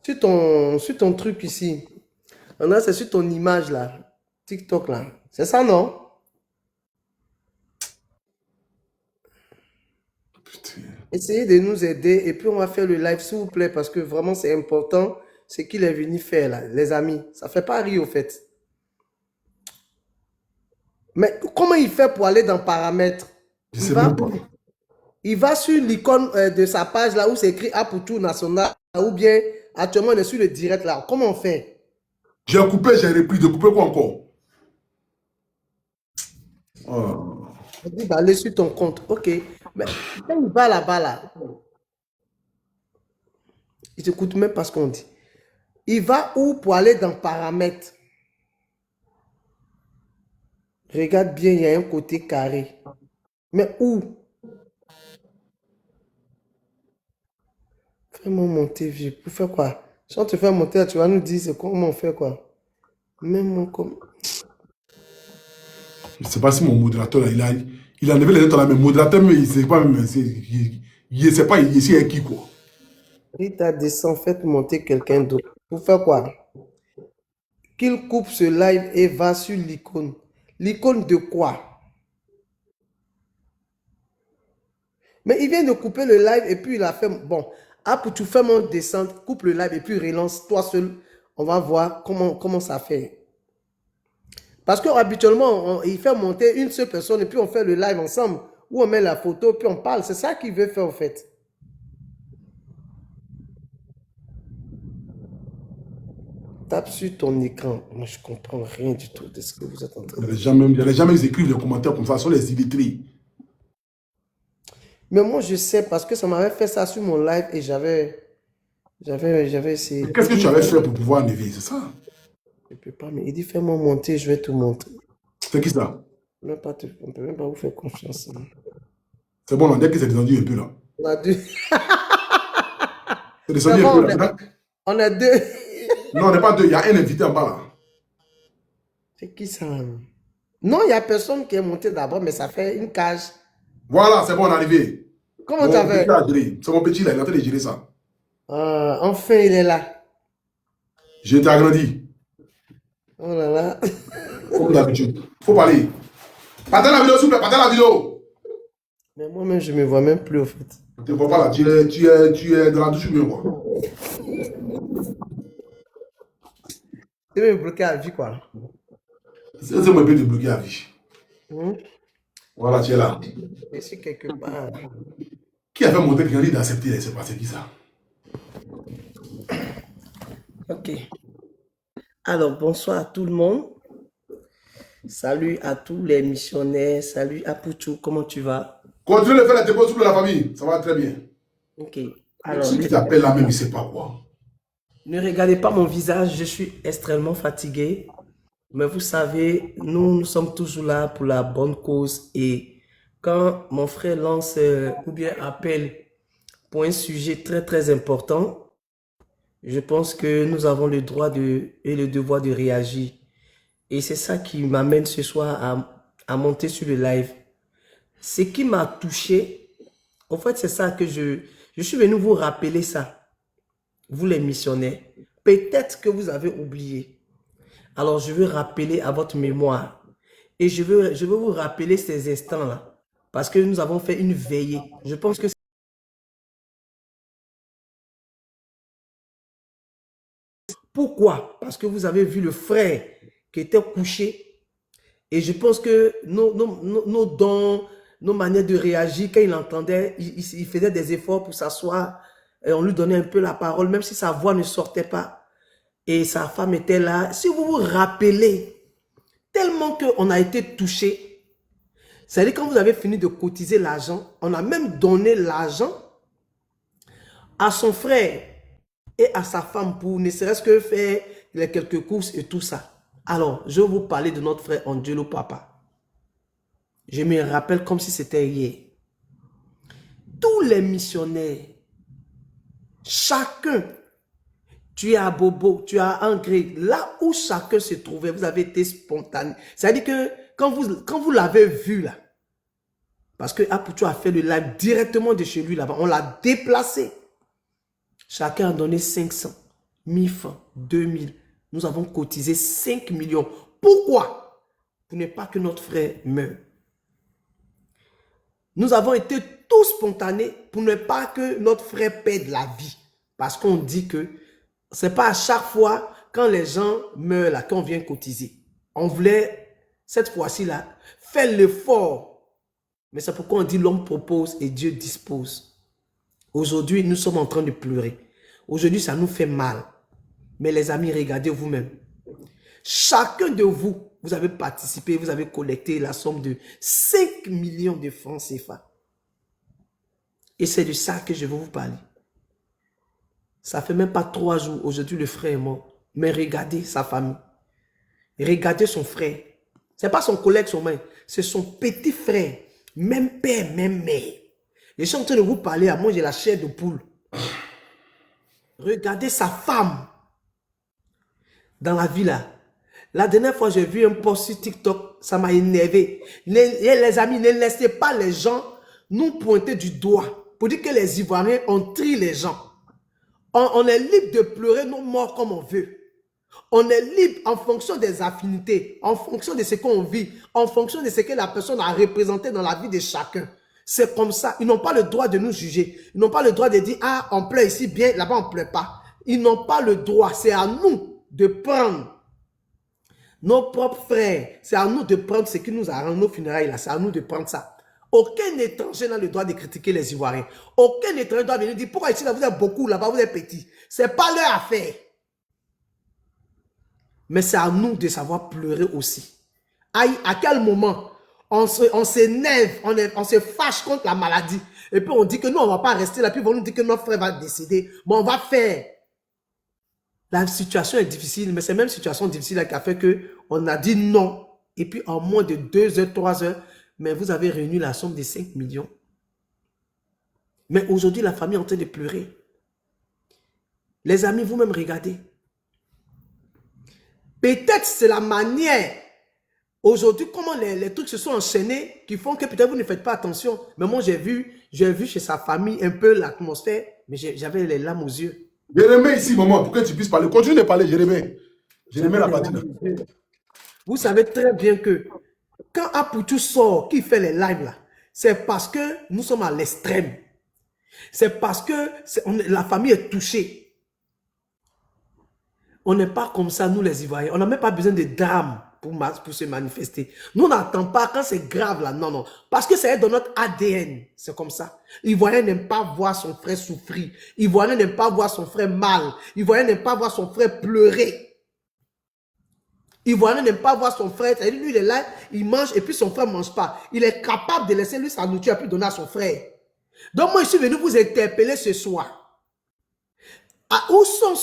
sur ton truc ici. On a, c'est sur ton image là. TikTok là. C'est ça, non? Putain. Essayez de nous aider et puis on va faire le live, s'il vous plaît, parce que vraiment c'est important ce qu'il est venu faire là, les amis. Ça fait pas rire au fait. Mais comment il fait pour aller dans paramètres? Je Il sais va même pas. où? Il va sur l'icône de sa page là où c'est écrit Aputu National ou bien actuellement on est sur le direct là. Comment on fait? J'ai coupé, j'ai repris. De couper quoi encore? Oh. On dit d'aller sur ton compte. Ok. Mais quand il va là-bas là, il n'écoute même pas ce qu'on dit. Il va où pour aller dans paramètres? Regarde bien, il y a un côté carré. Mais où? Fais-moi monter, vieux. Pour faire quoi? Si on te fait monter, tu vas nous dire c'est comment on fait quoi? Même mon comme. Je ne sais pas si mon modérateur, là, il a enlevé les lettres là, mais modérateur, mais il ne sait pas même. Il ne sait pas, il est qui, quoi. Rita descend, faites monter quelqu'un d'autre. Pour faire quoi? Qu'il coupe ce live et va sur l'icône. L'icône de quoi? Mais il vient de couper le live et puis il a fait. Bon, pour tu fais mon descente, coupe le live et puis relance toi seul. On va voir comment ça fait. Parce qu'habituellement, il fait monter une seule personne et puis on fait le live ensemble. Ou on met la photo puis on parle. C'est ça qu'il veut faire en fait. Tape sur ton écran. Moi, je comprends rien du tout de ce que vous êtes en train de dire. Il y a les gens qui écrivent des commentaires comme ça, ce sont les illettrés. Mais moi, je sais parce que ça m'avait fait ça sur mon live et j'avais essayé. Mais qu'est-ce que tu avais fait pour pouvoir enlever? C'est ça. Je peux pas, mais il dit fais-moi monter, je vais te montrer. C'est qui ça? On ne peut même pas vous faire confiance, hein. C'est bon, là, dès que c'est descendu un peu là. On a deux. C'est C'est descendu un peu bon, là. on a deux. Non, on n'est pas deux, il y a un invité en bas là. C'est qui ça? Non, il n'y a personne qui est monté d'abord, mais ça fait une cage. Voilà, c'est bon, on est arrivé. Comment tu Mon as petit fait? a géré. C'est mon petit là, il est en train de gérer ça. Enfin, il est là. J'ai été agrandi, Oh là là. comme d'habitude. Faut parler. Partez la vidéo, s'il vous plaît, partez la vidéo. Mais moi-même, je ne me vois même plus, au fait. Je te vois pas là, tu es dans la douche ou bien quoi? Tu veux me bloquer à vie, quoi. C'est moi qui peux te bloquer à vie. Hmm? Voilà, tu es là. Je suis quelque part. Qui avait monté quelqu'un d'accepter, c'est pas c'est qui ça? Ok. Alors, bonsoir à tout le monde. Salut à tous les missionnaires. Salut à Pouchou. Comment tu vas? Continue de faire les dépôts sur la famille, ça va très bien. Ok. Même Alors, si qui t'appelle là même, il sait pas quoi. ne regardez pas mon visage. Je suis extrêmement fatigué. Mais vous savez, nous sommes toujours là pour la bonne cause. Et quand mon frère lance ou bien appelle pour un sujet très, très important, je pense que nous avons le droit et le devoir de réagir. Et c'est ça qui m'amène ce soir à monter sur le live. Ce qui m'a touché, en fait, c'est ça que je suis venu vous rappeler ça, vous les missionnaires. Peut-être que vous avez oublié. Alors, je veux rappeler à votre mémoire. Et je veux vous rappeler ces instants-là. Parce que nous avons fait une veillée. Je pense que pourquoi? Parce que vous avez vu le frère qui était couché. Et je pense que nos dons, nos manières de réagir, quand il entendait, il faisait des efforts pour s'asseoir. Et on lui donnait un peu la parole, même si sa voix ne sortait pas. Et sa femme était là. Si vous vous rappelez, tellement qu'on a été touché, c'est-à-dire quand vous avez fini de cotiser l'argent, on a même donné l'argent à son frère et à sa femme pour ne serait-ce que faire les quelques courses et tout ça. Alors, je vais vous parler de notre frère Angelo Papa. Je me rappelle comme si c'était hier. Tous les missionnaires, chacun, tu es à Bobo, tu es à Angré, là où chacun se trouvait, vous avez été spontané. C'est-à-dire que quand vous l'avez vu là, parce que Apucho a fait le live directement de chez lui là-bas, on l'a déplacé. Chacun a donné 500. 1000 francs, 2000. Nous avons cotisé 5 millions. Pourquoi? Pour ne pas que notre frère meure. Nous avons été tous spontanés pour ne pas que notre frère perde la vie. Parce qu'on dit que ce n'est pas à chaque fois quand les gens meurent là qu'on vient cotiser. On voulait, cette fois-ci là, faire l'effort. Mais c'est pourquoi on dit l'homme propose et Dieu dispose. Aujourd'hui, nous sommes en train de pleurer. Aujourd'hui, ça nous fait mal. Mais les amis, regardez vous-même. Chacun de vous, vous avez participé, vous avez collecté la somme de 5 millions de francs CFA. Et c'est de ça que je veux vous parler. Ça fait même pas 3 jours. Aujourd'hui, le frère est mort. Mais regardez sa famille. Regardez son frère. Ce n'est pas son collègue, son mari. C'est son petit frère. Même père, même mère. Je suis en train de vous parler. À moi, j'ai la chair de poule. Regardez sa femme. Dans la vie là. La dernière fois, j'ai vu un post sur TikTok. Ça m'a énervé. Les amis, ne laissez pas les gens nous pointer du doigt. Pour dire que les Ivoiriens, on trie les gens. On est libre de pleurer nos morts comme on veut. On est libre en fonction des affinités, en fonction de ce qu'on vit, en fonction de ce que la personne a représenté dans la vie de chacun. C'est comme ça. Ils n'ont pas le droit de nous juger. Ils n'ont pas le droit de dire, ah, on pleure ici bien, là-bas on ne pleure pas. Ils n'ont pas le droit. C'est à nous de prendre nos propres frères. C'est à nous de prendre ce qui nous arrange, nos funérailles là. C'est à nous de prendre ça. Aucun étranger n'a le droit de critiquer les Ivoiriens. Aucun étranger doit venir dire, pourquoi ici là vous êtes beaucoup, là-bas vous êtes petits. Ce n'est pas leur affaire. Mais c'est à nous de savoir pleurer aussi. À quel moment on s'énerve, on se fâche contre la maladie. Et puis on dit que nous, on ne va pas rester là. Puis ils vont nous dire que notre frère va décéder. Mais on va faire. La situation est difficile, mais c'est même situation difficile qui a fait qu'on a dit non. Et puis en moins de 2 heures, 3 heures, mais vous avez réuni la somme de 5 millions. Mais aujourd'hui, la famille est en train de pleurer. Les amis, vous-même regardez. Peut-être c'est la manière, aujourd'hui, comment les trucs se sont enchaînés, qui font que peut-être vous ne faites pas attention. Mais moi, j'ai vu chez sa famille un peu l'atmosphère, mais j'avais les larmes aux yeux. Jérémie ici, maman, pour que tu puisses parler. Continue de parler, Jérémie. Jérémie la partie. Vous savez très bien que quand Apoutou sort, qui fait les lives là, c'est parce que nous sommes à l'extrême. C'est parce que la famille est touchée. On n'est pas comme ça, nous les Ivoiriens. On n'a même pas besoin de drame pour se manifester. Nous, on n'attend pas quand c'est grave là. Non, non. Parce que c'est dans notre ADN. C'est comme ça. L'Ivoirien n'aime pas voir son frère souffrir. L'Ivoirien n'aime pas voir son frère mal. L'Ivoirien n'aime pas voir son frère pleurer. L'Ivoirien n'aime pas voir son frère. Lui, il est là, il mange et puis son frère ne mange pas. Il est capable de laisser lui sa nourriture et puis donner à son frère. Donc moi, je suis venu vous interpeller ce soir. Où sont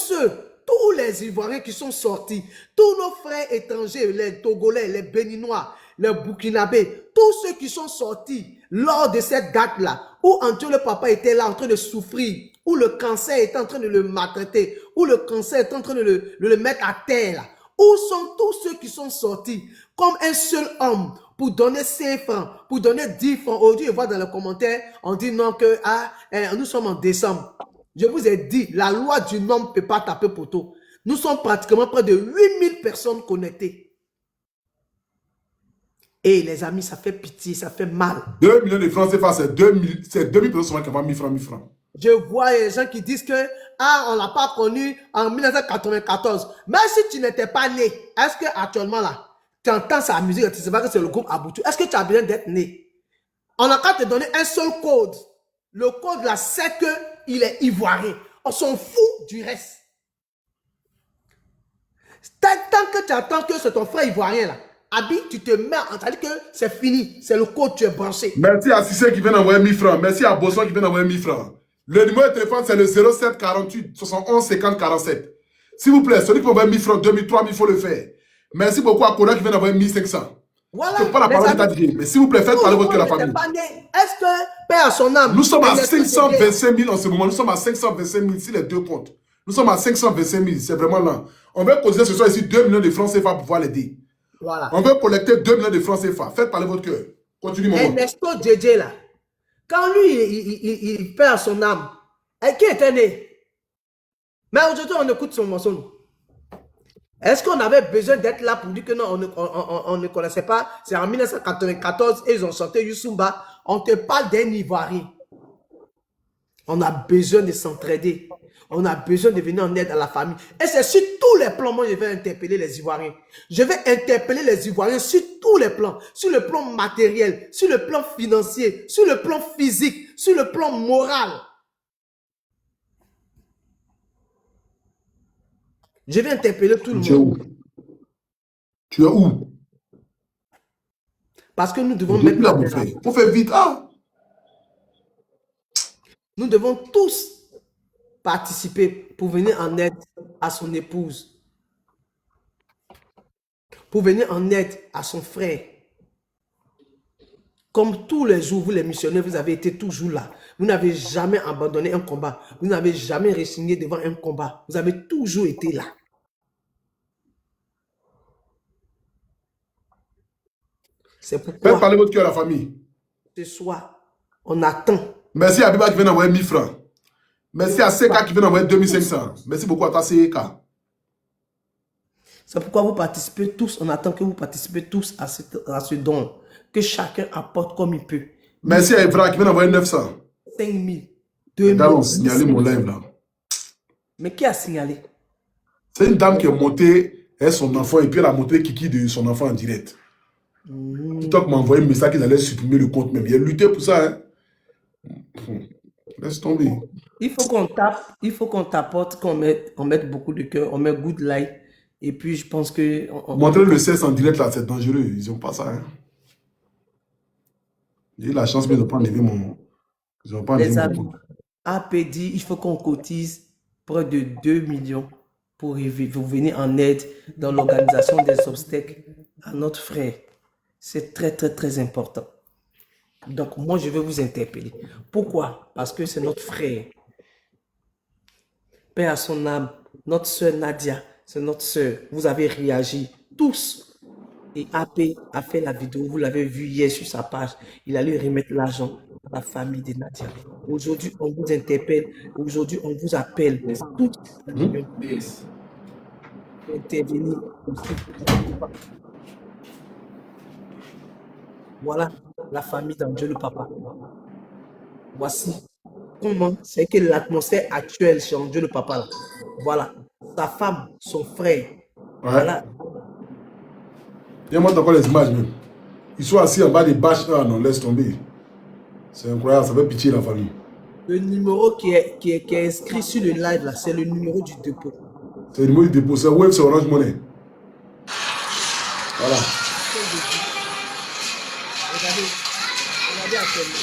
tous les Ivoiriens qui sont sortis, tous nos frères étrangers, les Togolais, les Béninois, les Burkinabés, tous ceux qui sont sortis lors de cette date-là, où Antoine le papa était là en train de souffrir, où le cancer était en train de le maltraiter, où le cancer était en train de le mettre à terre, où sont tous ceux qui sont sortis comme un seul homme pour donner 5 francs, pour donner 10 francs. Aujourd'hui, je vois dans les commentaires, on dit non que nous sommes en décembre. Je vous ai dit, la loi du nombre ne peut pas taper poteau. Nous sommes pratiquement près de 8000 personnes connectées. Et les amis, ça fait pitié, ça fait mal. 2 millions de francs CFA, c'est 2000 personnes qui ont 1000 francs, 1000 francs. Je vois les gens qui disent que on ne l'a pas connu en 1994. Même si tu n'étais pas né, est-ce que actuellement là, tu entends sa musique et tu sais pas que c'est le groupe Aboutou? Est-ce que tu as besoin d'être né? On n'a qu'à te donner un seul code. Le code là, c'est qu'il est ivoirien. On s'en fout du reste. Tant que tu attends que c'est ton frère ivoirien là, Abi, tu te mets, c'est-à-dire que c'est fini. C'est le code, tu es branché. Merci à Cissé qui vient d'envoyer 1000 francs. Merci à Bosson qui vient d'envoyer 1000 francs. Le numéro de téléphone, c'est le 07 48 71 50 47. S'il vous plaît, celui qui m'envoie 1000 francs, 2000, 3000, il faut le faire. Merci beaucoup à Koda qui vient d'envoyer 1500. Voilà. C'est pas la parole de Dieu. Mais s'il vous plaît, faites parler votre la famille. Est-ce que, Père à son âme, nous sommes à 525 000 en ce moment. Nous sommes à 525 000 si les deux comptes. Nous sommes à 525 000. C'est vraiment là. On veut cotiser ce soir ici 2 millions de francs CFA pour pouvoir l'aider. Voilà. On veut collecter 2 millions de francs CFA. Faites parler votre cœur. Continue, maman. Ernesto JJ là, quand lui, il perd son âme, qui était né? Mais aujourd'hui, on écoute son mensonge. Est-ce qu'on avait besoin d'être là pour dire que non, on ne connaissait pas? C'est en 1994 et ils ont chanté Youssoumba. On te parle d'un Ivoirien. On a besoin de s'entraider. On a besoin de venir en aide à la famille. Et c'est sur tous les plans, moi je vais interpeller les Ivoiriens. Je vais interpeller les Ivoiriens sur tous les plans. Sur le plan matériel, sur le plan financier, sur le plan physique, sur le plan moral. Je vais interpeller tout le monde. Tu es où? Parce que nous devons mettre la tête. Faut faire vite. Nous devons tous participer pour venir en aide à son épouse. Pour venir en aide à son frère. Comme tous les jours, vous les missionnaires, vous avez été toujours là. Vous n'avez jamais abandonné un combat. Vous n'avez jamais résigné devant un combat. Vous avez toujours été là. C'est pourquoi... Faites parler votre cœur à la famille. Ce soir, on attend. Merci à Biba qui vient d'envoyer 1000 francs. Merci à CK qui vient d'envoyer 2500. Merci beaucoup à ta CK. C'est pourquoi vous participez tous. On attend que vous participez tous à ce don. Que chacun apporte comme il peut. Merci à Evra qui vient d'envoyer 900. 5000. 2000. On signalé mon live là. Mais qui a signalé? C'est une dame qui est montée et son enfant et puis elle a montré Kiki de son enfant en direct. TikTok m'a envoyé un message qu'ils allaient supprimer le compte même. Il a lutté pour ça. Hein. Laisse tomber. Il faut qu'on tape, il faut qu'on t'apporte, qu'on mette beaucoup de cœur, on met good like. Et puis je pense que... Montrer le 16 en direct là, c'est dangereux. Ils n'ont pas ça. Hein. J'ai eu la chance de ne pas enlever mon... Ils n'ont pas enlevé mon compte. AP dit il faut qu'on cotise près de 2 millions pour venir en aide dans l'organisation des obstacles à notre frère. C'est très, très, très important. Donc, moi, je vais vous interpeller. Pourquoi? Parce que c'est notre frère. Père à son âme, notre soeur Nadia, c'est notre soeur. Vous avez réagi tous. Et AP a fait la vidéo, vous l'avez vu hier sur sa page. Il allait remettre l'argent à la famille de Nadia. Aujourd'hui, on vous interpelle. Aujourd'hui, on vous appelle. Toutes intervenir. Voilà la famille d'Angelo Papa. Voici comment c'est que l'atmosphère actuelle chez Angelo Papa. Là. Voilà. Sa femme, son frère. Ouais. Voilà. Il montre encore les images même. Ils sont assis en bas des bâches. Ah non, laisse tomber. C'est incroyable, ça fait pitié la famille. Le numéro qui est inscrit sur le live là, c'est le numéro du dépôt. C'est le numéro du dépôt, c'est Wave, c'est Orange Money. Voilà. Regardez actuellement.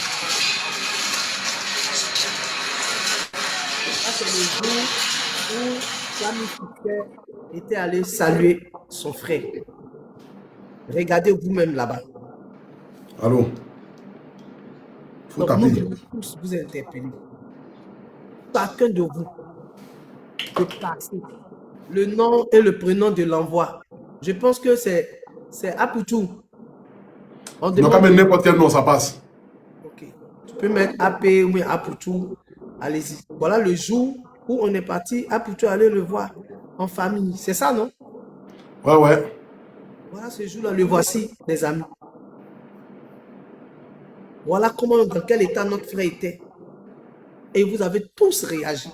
Ça, c'est le jour où Samy Fouquet était allé saluer son frère. Regardez vous-même là-bas. Allô? Faut donc, taper. nous devons tous vous interpeller. Chacun de vous peut passer le nom et le prénom de l'envoi. Je pense que c'est Apoutou. On demande... Donc, n'importe quel nom, ça passe. Ok. Tu peux mettre AP ou Apoutou. Allez-y. Voilà le jour où on est parti. Apoutou aller le voir en famille. C'est ça, non? Ouais, ouais. Voilà ce jour-là, le voici, les amis. Voilà comment, dans quel état notre frère était. Et vous avez tous réagi.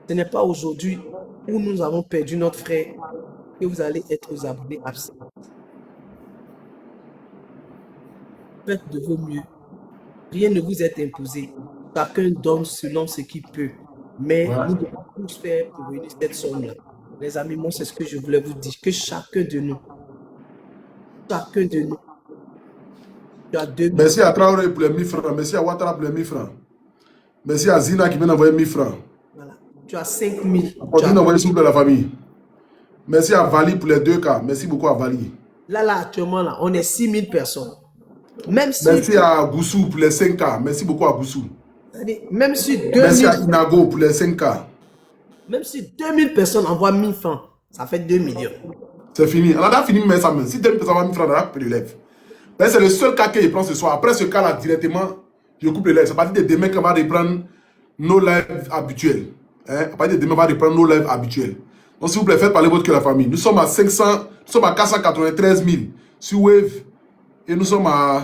Ce n'est pas aujourd'hui où nous avons perdu notre frère que vous allez être aux abonnés absents. Faites de vos mieux. Rien ne vous est imposé. Chacun donne selon ce qu'il peut. Mais nous devons tous faire pour venir cette somme-là. Les amis, moi, c'est ce que je voulais vous dire. Que chacun de nous, tu as 2 Merci à Traoré pour les 1000 francs. Merci à Ouattara pour les 1000 francs. Merci à Zina qui vient d'envoyer 1000 francs. Voilà. Tu as 5000. Continue d'envoyer s'il vous plaît la famille. Merci à Vali pour les 2 cas. Merci beaucoup à Vali. Là, actuellement, là, on est 6000 personnes. Même si... Merci à Goussou pour les 5 cas. Merci beaucoup à Goussou. Même si 2000... Merci à Inago pour les 5 cas. Même si 2000 personnes envoient 1000 francs, ça fait 2 millions. C'est fini. On a fini, mais ça même. Si 2000 personnes envoient 1000 francs, on a coupé le lèvres. C'est le seul cas que je prends ce soir. Après ce cas-là, directement, je coupe les lèvres. C'est à partir de demain qu'on va reprendre nos lives habituels. Hein, à partir de demain, on va reprendre nos lives habituels. Donc, s'il vous plaît, faites parler votre cœur la famille. Nous sommes à 500, nous sommes à 493 000 sur Wave. Et nous sommes à...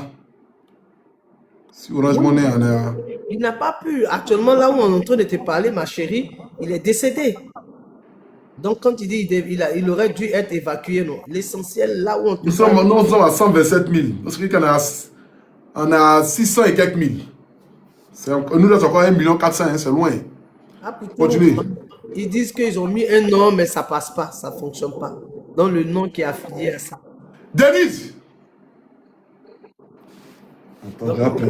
Sur Orange Money, on est à... Il n'a pas pu. Actuellement, là où on est en train de te parler, ma chérie, il est décédé. Donc, quand il dit il aurait dû être évacué, non. L'essentiel, là où on te nous sommes à 127 000. Parce qu'on a 600 et quelques mille. Nous, là, c'est encore 1 400 000, hein, c'est loin. Ah, plutôt, Continuez. ils disent qu'ils ont mis un nom, mais ça passe pas, ça fonctionne pas. Donc, le nom qui est affilié à ça. Denise! Donc,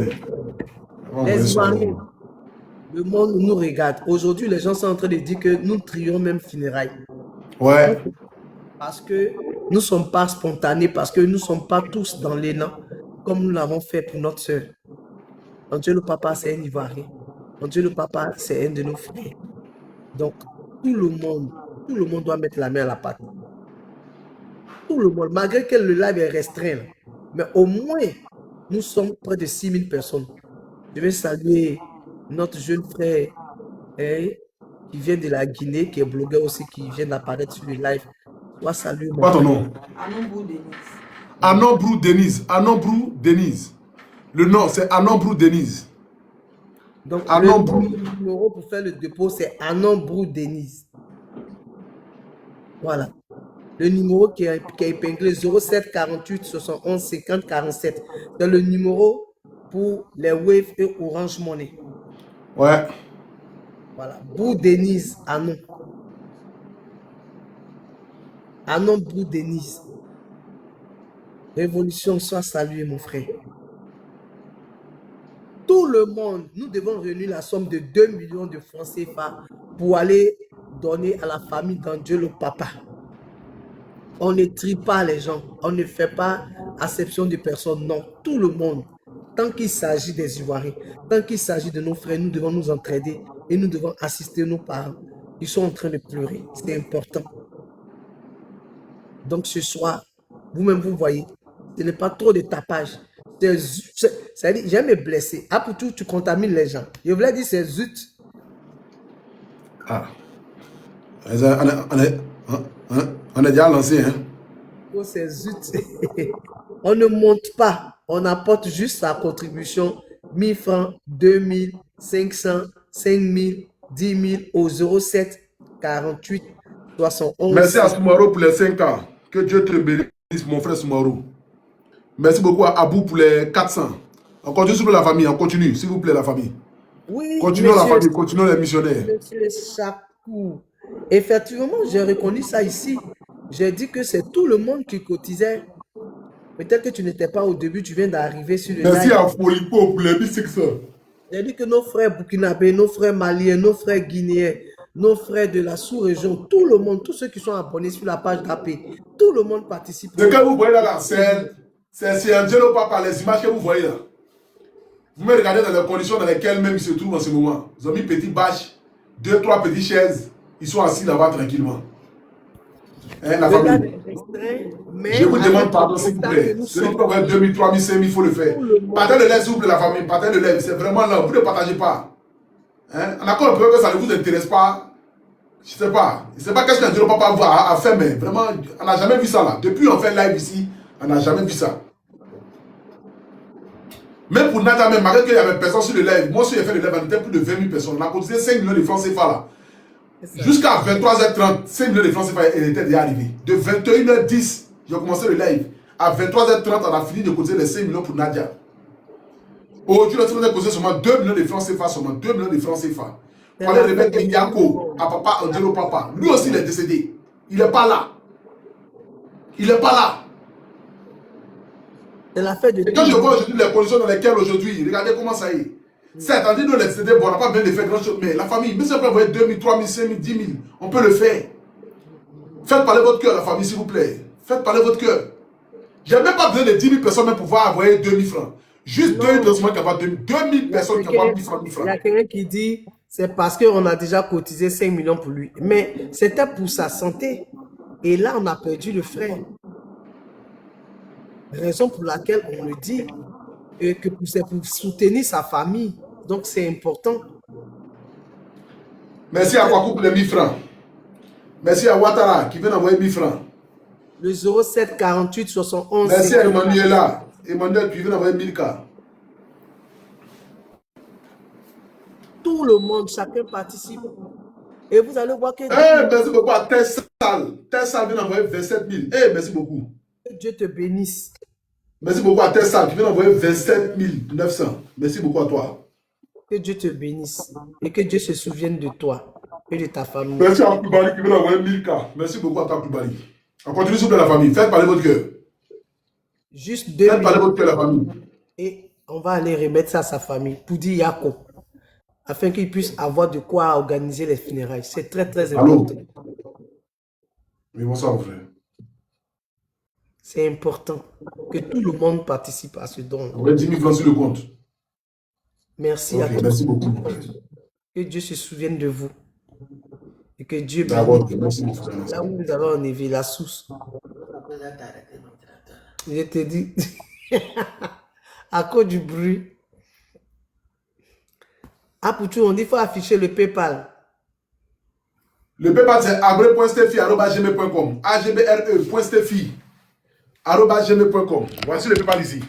les Ivoiriens, le monde nous regarde. Aujourd'hui, les gens sont en train de dire que nous trions même funérailles. Ouais. Parce que nous ne sommes pas spontanés, parce que nous ne sommes pas tous dans l'élan, comme nous l'avons fait pour notre soeur. Mon Dieu, le papa, c'est un Ivoirien. Mon Dieu, le papa, c'est un de nos frères. Donc, tout le monde doit mettre la main à la pâte. Tout le monde, malgré que le live est restreint, mais au moins, nous sommes près de 6 000 personnes. Je vais saluer notre jeune frère qui vient de la Guinée, qui est blogueur aussi, qui vient d'apparaître sur le live. Toi, salut. Quoi ton nom? Anombrou Denise. Anombrou Denise. Le nom, c'est Anombrou Denise. Donc, le numéro pour faire le dépôt, c'est Anombrou Denise. Voilà. Le numéro qui est épinglé 07 48 71 50 47. C'est le numéro pour les Wave et Orange Money. Ouais. Voilà. Brou Denise, Anon. Anon Brou Denise. Révolution, soit salué, mon frère. Tout le monde, nous devons réunir la somme de 2 millions de francs CFA pour aller donner à la famille d'Andjé le papa. On ne trie pas les gens, on ne fait pas acception de personnes, non, tout le monde. Tant qu'il s'agit des Ivoiriens, tant qu'il s'agit de nos frères, nous devons nous entraider et nous devons assister nos parents. Ils sont en train de pleurer, c'est important. Donc ce soir, vous-même vous voyez, ce n'est pas trop de tapage. C'est-à-dire, j'aime me blesser. Après tout, tu contamines les gens. Je voulais dire, c'est zut. Ah. On est déjà lancé, hein? Oh, c'est zut. On ne monte pas. On apporte juste sa contribution. 1000 francs, 2000, 500, 5000, 10 000 au 07 48 71. Merci à Soumaro pour les 5 ans. Que Dieu te bénisse, mon frère Soumaro. Merci beaucoup à Abou pour les 400. On continue sur la famille, on continue, s'il vous plaît, la famille. Oui, continuons la famille, continuons les missionnaires. Monsieur Chakou, effectivement, j'ai reconnu ça ici. J'ai dit que c'est tout le monde qui cotisait. Peut-être que tu n'étais pas au début, tu viens d'arriver sur le live. Merci à Folipo pour les 1600. J'ai dit que nos frères burkinabés, nos frères maliens, nos frères guinéens, nos frères de la sous-région, tout le monde, tous ceux qui sont abonnés sur la page d'AP, tout le monde participe. Ce que vous voyez là, c'est Angelo Papa, les images que vous voyez là. Vous me regardez dans les conditions dans lesquelles même ils se trouvent en ce moment. Ils ont mis petite bâche, 2, 3 petites chaises. Ils sont assis là-bas tranquillement. Hein, la famille. Je vous demande pardon s'il vous plaît. Celui qui peut avoir 2000, 3000, 5000, il faut le faire. Partez le lait s'il vous plaît la famille. Partez le lait. C'est vraiment là. Vous ne partagez pas. Hein? En accord, peut-être que ça ne vous intéresse pas. Je ne sais pas. Je ne sais pas qu'est-ce qu'un papa a fait, mais vraiment, on n'a jamais vu ça là. Depuis on fait live ici, on n'a jamais vu ça. Même pour Nata, même malgré qu'il y avait personne sur le live, moi aussi j'ai fait le live, on était plus de 20 000 personnes. On a cotisé 5 millions de francs CFA là. Jusqu'à 23h30, 5 millions de francs CFA étaient déjà arrivés. De 21h10, j'ai commencé le live. À 23h30, on a fini de cotiser les 5 millions pour Nadia. Aujourd'hui, on a cotisé seulement 2 millions de francs CFA, seulement 2 millions de francs CFA. Il fallait remettre Yako à papa, Angelo Papa. Lui aussi, il est décédé. Il n'est pas là. Il n'est pas là. Et quand je vois aujourd'hui les conditions dans lesquelles aujourd'hui, regardez comment ça est. Certes, on dit nous les décédés, bon, on n'a pas besoin de faire grand chose, mais la famille, mais si on peut envoyer 2 000, 3 000, 5 000, 10 000, on peut le faire. Faites parler votre cœur, la famille, s'il vous plaît. Faites parler votre cœur. J'ai même pas besoin de 10 000 personnes pour pouvoir envoyer 2 000 francs. Juste 2 000 personnes qui envoient 2 000 personnes qui envoient 1 000 francs. Il y a quelqu'un qui dit c'est parce qu'on a déjà cotisé 5 millions pour lui. Mais c'était pour sa santé. Et là, on a perdu le frère. Raison pour laquelle on le dit, et que c'est pour soutenir sa famille. Donc, c'est important. Merci à Kwaku pour les 1000 francs. Merci à Ouattara qui vient d'envoyer 1000 francs. Le 07 48 71. Merci à Emmanuela. Emmanuel qui vient d'envoyer 1000 cas. Tout le monde, chacun participe. Et vous allez voir que... merci beaucoup à Tessal. Tessal vient d'envoyer 27 000. Merci beaucoup. Que Dieu te bénisse. Merci beaucoup à Tessal qui vient d'envoyer 27 900. Merci beaucoup à toi. Que Dieu te bénisse. Et que Dieu se souvienne de toi et de ta famille. Merci à Koubali qui vient d'envoyer 1000 cas. Merci beaucoup à toi, Koubali. On continue sur la famille. Faites parler votre cœur. Juste 2 Faites parler votre cœur, la famille. Et on va aller remettre ça à sa famille pour dire Yako, afin qu'il puisse avoir de quoi organiser les funérailles. C'est très, très important. Oui, bonsoir, mon frère. C'est important que tout le monde participe à ce don. On va 10 000 francs sur le compte. Merci à tous. Merci beaucoup, mon frère. Que Dieu se souvienne de vous. Et que Dieu bénisse. Là où nous avons enlevé la source. Je te dis, à cause du bruit. Ah, pour tout, on dit qu'il faut afficher le PayPal. Le PayPal, c'est abre.stefi@gmail.com. agbre.stefi@gmail.com. Voici le PayPal ici.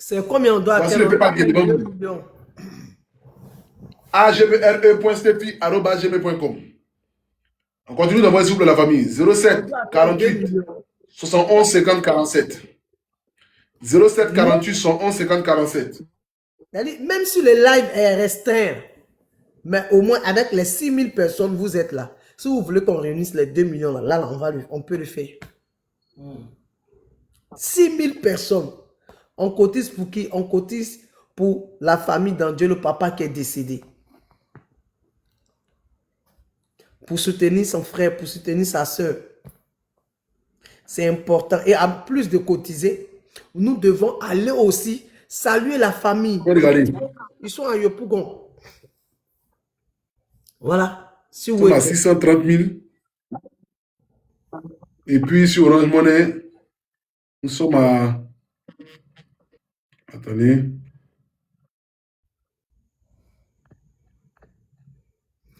C'est combien on doit Voici le PayPal qui est devant vous. agbre.stefi@gmail.com. On continue d'envoyer s'il vous plaît la famille. 07 48 71 50 47. 07 48 71 50 47. Même si le live est restreint, mais au moins avec les 6000 personnes, vous êtes là. Si vous voulez qu'on réunisse les 2 millions, là on peut le faire. 6000 personnes. On cotise pour qui? On cotise pour la famille d'André, le papa qui est décédé. Pour soutenir son frère, pour soutenir sa soeur. C'est important. Et en plus de cotiser, nous devons aller aussi saluer la famille. Ils sont à Yopougon. Voilà. Si vous à 630 000. Et puis sur Orange Money, nous sommes à... Attendez.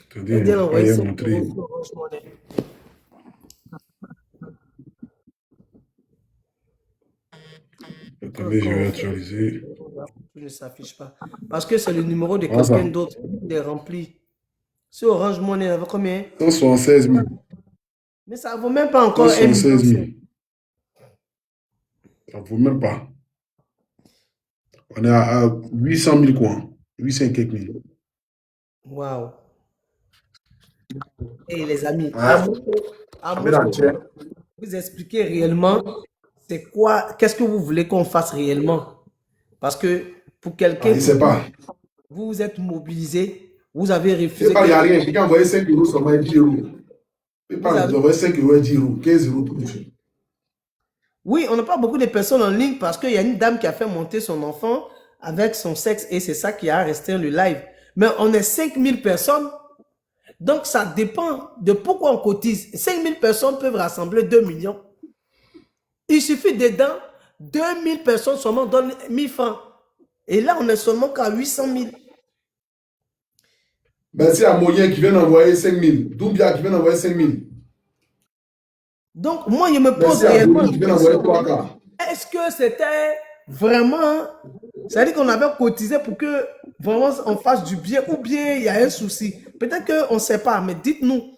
Attendez, on va montrer. Attendez, je vais actualiser. Il ne s'affiche pas. Parce que c'est le numéro de quelqu'un d'autre qui est rempli. Sur Orange Money, il y avait combien? 176 000. Mais ça ne vaut même pas encore 176 000. Ça ne vaut même pas. On est à 800 000 quoi. 800 et quelques mille. Waouh. Et les amis, vous expliquez réellement c'est quoi, qu'est-ce que vous voulez qu'on fasse réellement? Parce que pour quelqu'un, vous vous êtes mobilisé, vous avez refusé. Il n'y a rien, quelqu'un a envoyé 5 euros sur 10 euros. Il a envoyé 5 euros et 10 euros, 15 euros tout de suite. Oui, on n'a pas beaucoup de personnes en ligne parce qu'il y a une dame qui a fait monter son enfant avec son sexe et c'est ça qui a resté le live. Mais on est 5000 personnes. Donc, ça dépend de pourquoi on cotise. 5000 personnes peuvent rassembler 2 millions. Il suffit dedans, 2000 personnes seulement donnent 1000 francs. Et là, on est seulement qu'à 800 000. Merci à Moyen qui vient d'envoyer 5 000. Doumbia qui vient d'envoyer 5 000. Donc, moi, je me pose réellement. Est-ce que c'était vraiment... C'est-à-dire qu'on avait cotisé pour que vraiment on fasse du bien ou bien il y a un souci. Peut-être qu'on ne sait pas, mais dites-nous.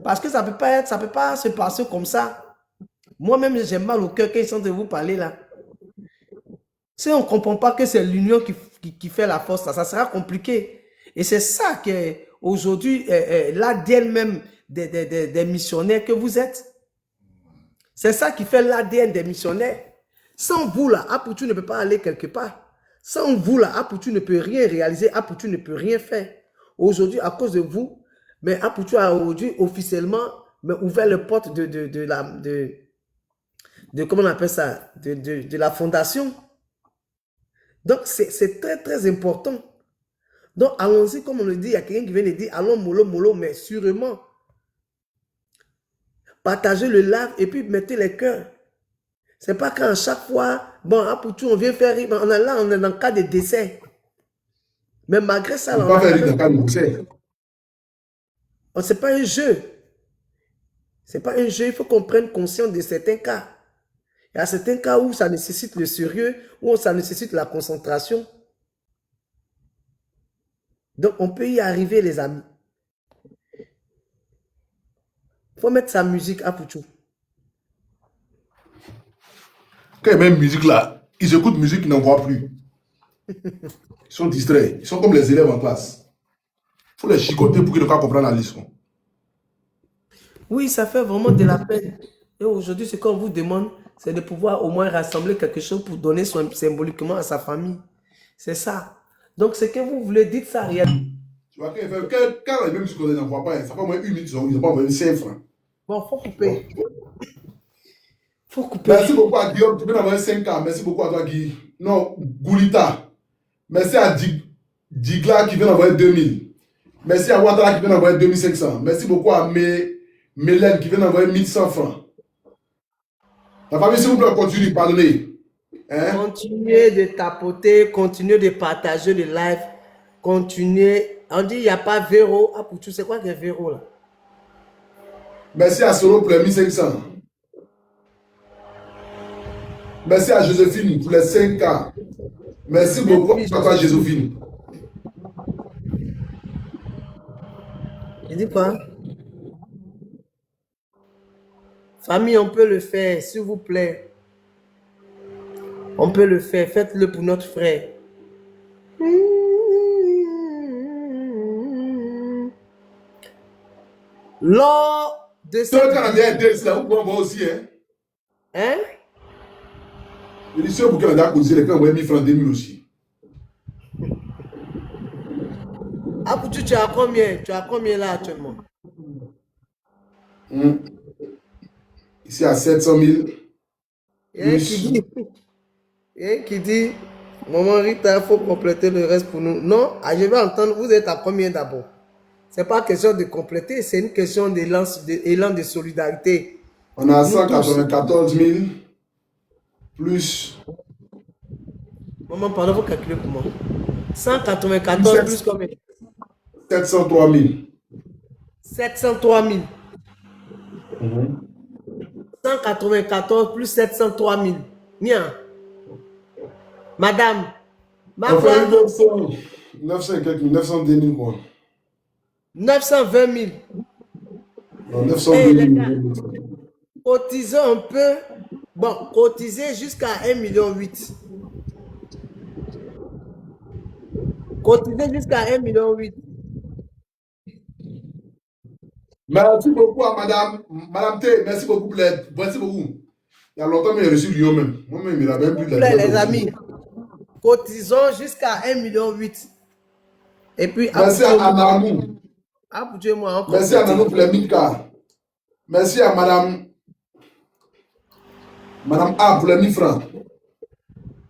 Parce que ça peut pas se passer comme ça. Moi-même, j'ai mal au cœur quand ils sont de vous parler là. Si on ne comprend pas que c'est l'union qui fait la force, ça sera compliqué. Et c'est ça que aujourd'hui l'ADN même des missionnaires que vous êtes. C'est ça qui fait l'ADN des missionnaires. Sans vous là, Apoutou ne peut pas aller quelque part. Sans vous là, Apoutou ne peut rien réaliser, Apoutou ne peut rien faire. Aujourd'hui, à cause de vous, mais Apoutou a aujourd'hui officiellement ouvert les portes comment on appelle ça, de la fondation. Donc, c'est très, très important. Donc, allons-y, comme on le dit, il y a quelqu'un qui vient de dire, allons mollo, mollo, mais sûrement. Partagez le live et puis mettez les cœurs. C'est pas qu'à chaque fois, bon, Apoutou, on vient faire rire, on est dans le cas de décès. Mais malgré ça, on va faire rire dans le cas de décès. Ce n'est pas un jeu. Ce n'est pas un jeu. Il faut qu'on prenne conscience de certains cas. Il y a certains cas où ça nécessite le sérieux, où ça nécessite la concentration. Donc, on peut y arriver, les amis. Il faut mettre sa musique à Pouchou. Quand il y a même musique là, ils écoutent musique, ils n'en voient plus. Ils sont distraits. Ils sont comme les élèves en classe. Il faut les chicoter pour qu'ils ne comprennent pas la leçon. Oui, ça fait vraiment de la peine. Et aujourd'hui, ce qu'on vous demande, c'est de pouvoir au moins rassembler quelque chose pour donner symboliquement à sa famille. C'est ça. Donc, ce que vous voulez, dites ça réellement. Tu vois, quand les mêmes musiques, on n'en voit pas, ça fait au moins une minute, ils n'ont pas envoyé 5 francs. Bon, il faut couper. Faut couper. Merci beaucoup à Guillaume, tu peux envoyer 5K. Merci beaucoup à toi, Guy. Non, Goulita. Merci à Digla qui vient d'envoyer 2000. Merci à Ouattara qui vient d'envoyer 2500. Merci beaucoup à Mélène qui vient d'envoyer 1100 francs. La famille, s'il vous plaît, continue, pardonnez. Hein? Continuez de tapoter, continuez de partager le live, continuez. On dit il n'y a pas Véro. Ah, pour tout, c'est quoi que Véro là? Merci à Solo pour les 1500. Merci à Joséphine pour les 5K. Merci beaucoup à toi, Joséphine. Je dis quoi? Famille, on peut le faire, s'il vous plaît. On peut le faire. Faites-le pour notre frère. Lors de cette... Toi, quand on est là, vous pouvez voir aussi, hein? Hein? Je dis, ceux pour qui on a causé, les gens ont 1000 francs, 2000 aussi. Ah, pour tu as combien? Tu as combien là actuellement? Ici à 700 000. Il y a un qui dit, Maman Rita, il faut compléter le reste pour nous. Non, je vais entendre, vous êtes à combien d'abord? Ce n'est pas question de compléter, c'est une question d'élan de solidarité. On a 194 000 plus. Maman, pardon, vous calculez pour moi. 194 plus combien? 703 000. 703 000. 194 plus 703 000. Bien. Madame. Enfin, 900 et quelques, 902 000 quoi. 920 000. Non, 902 000. Cotisons un peu. Bon, cotisez jusqu'à 1,8 million. Cotisez jusqu'à 1,8 million. Merci beaucoup à Madame T. Merci beaucoup pour l'aide. Merci beaucoup. Il y a longtemps, mais j'ai reçu Lyon même. Moi-même, il a même plus de l'aide. Les amis, cotisons jusqu'à 1,8 million. Et puis, merci à Nanou. Merci à Nanou pour les 1000 cas. Merci à Madame A pour les 1000 francs.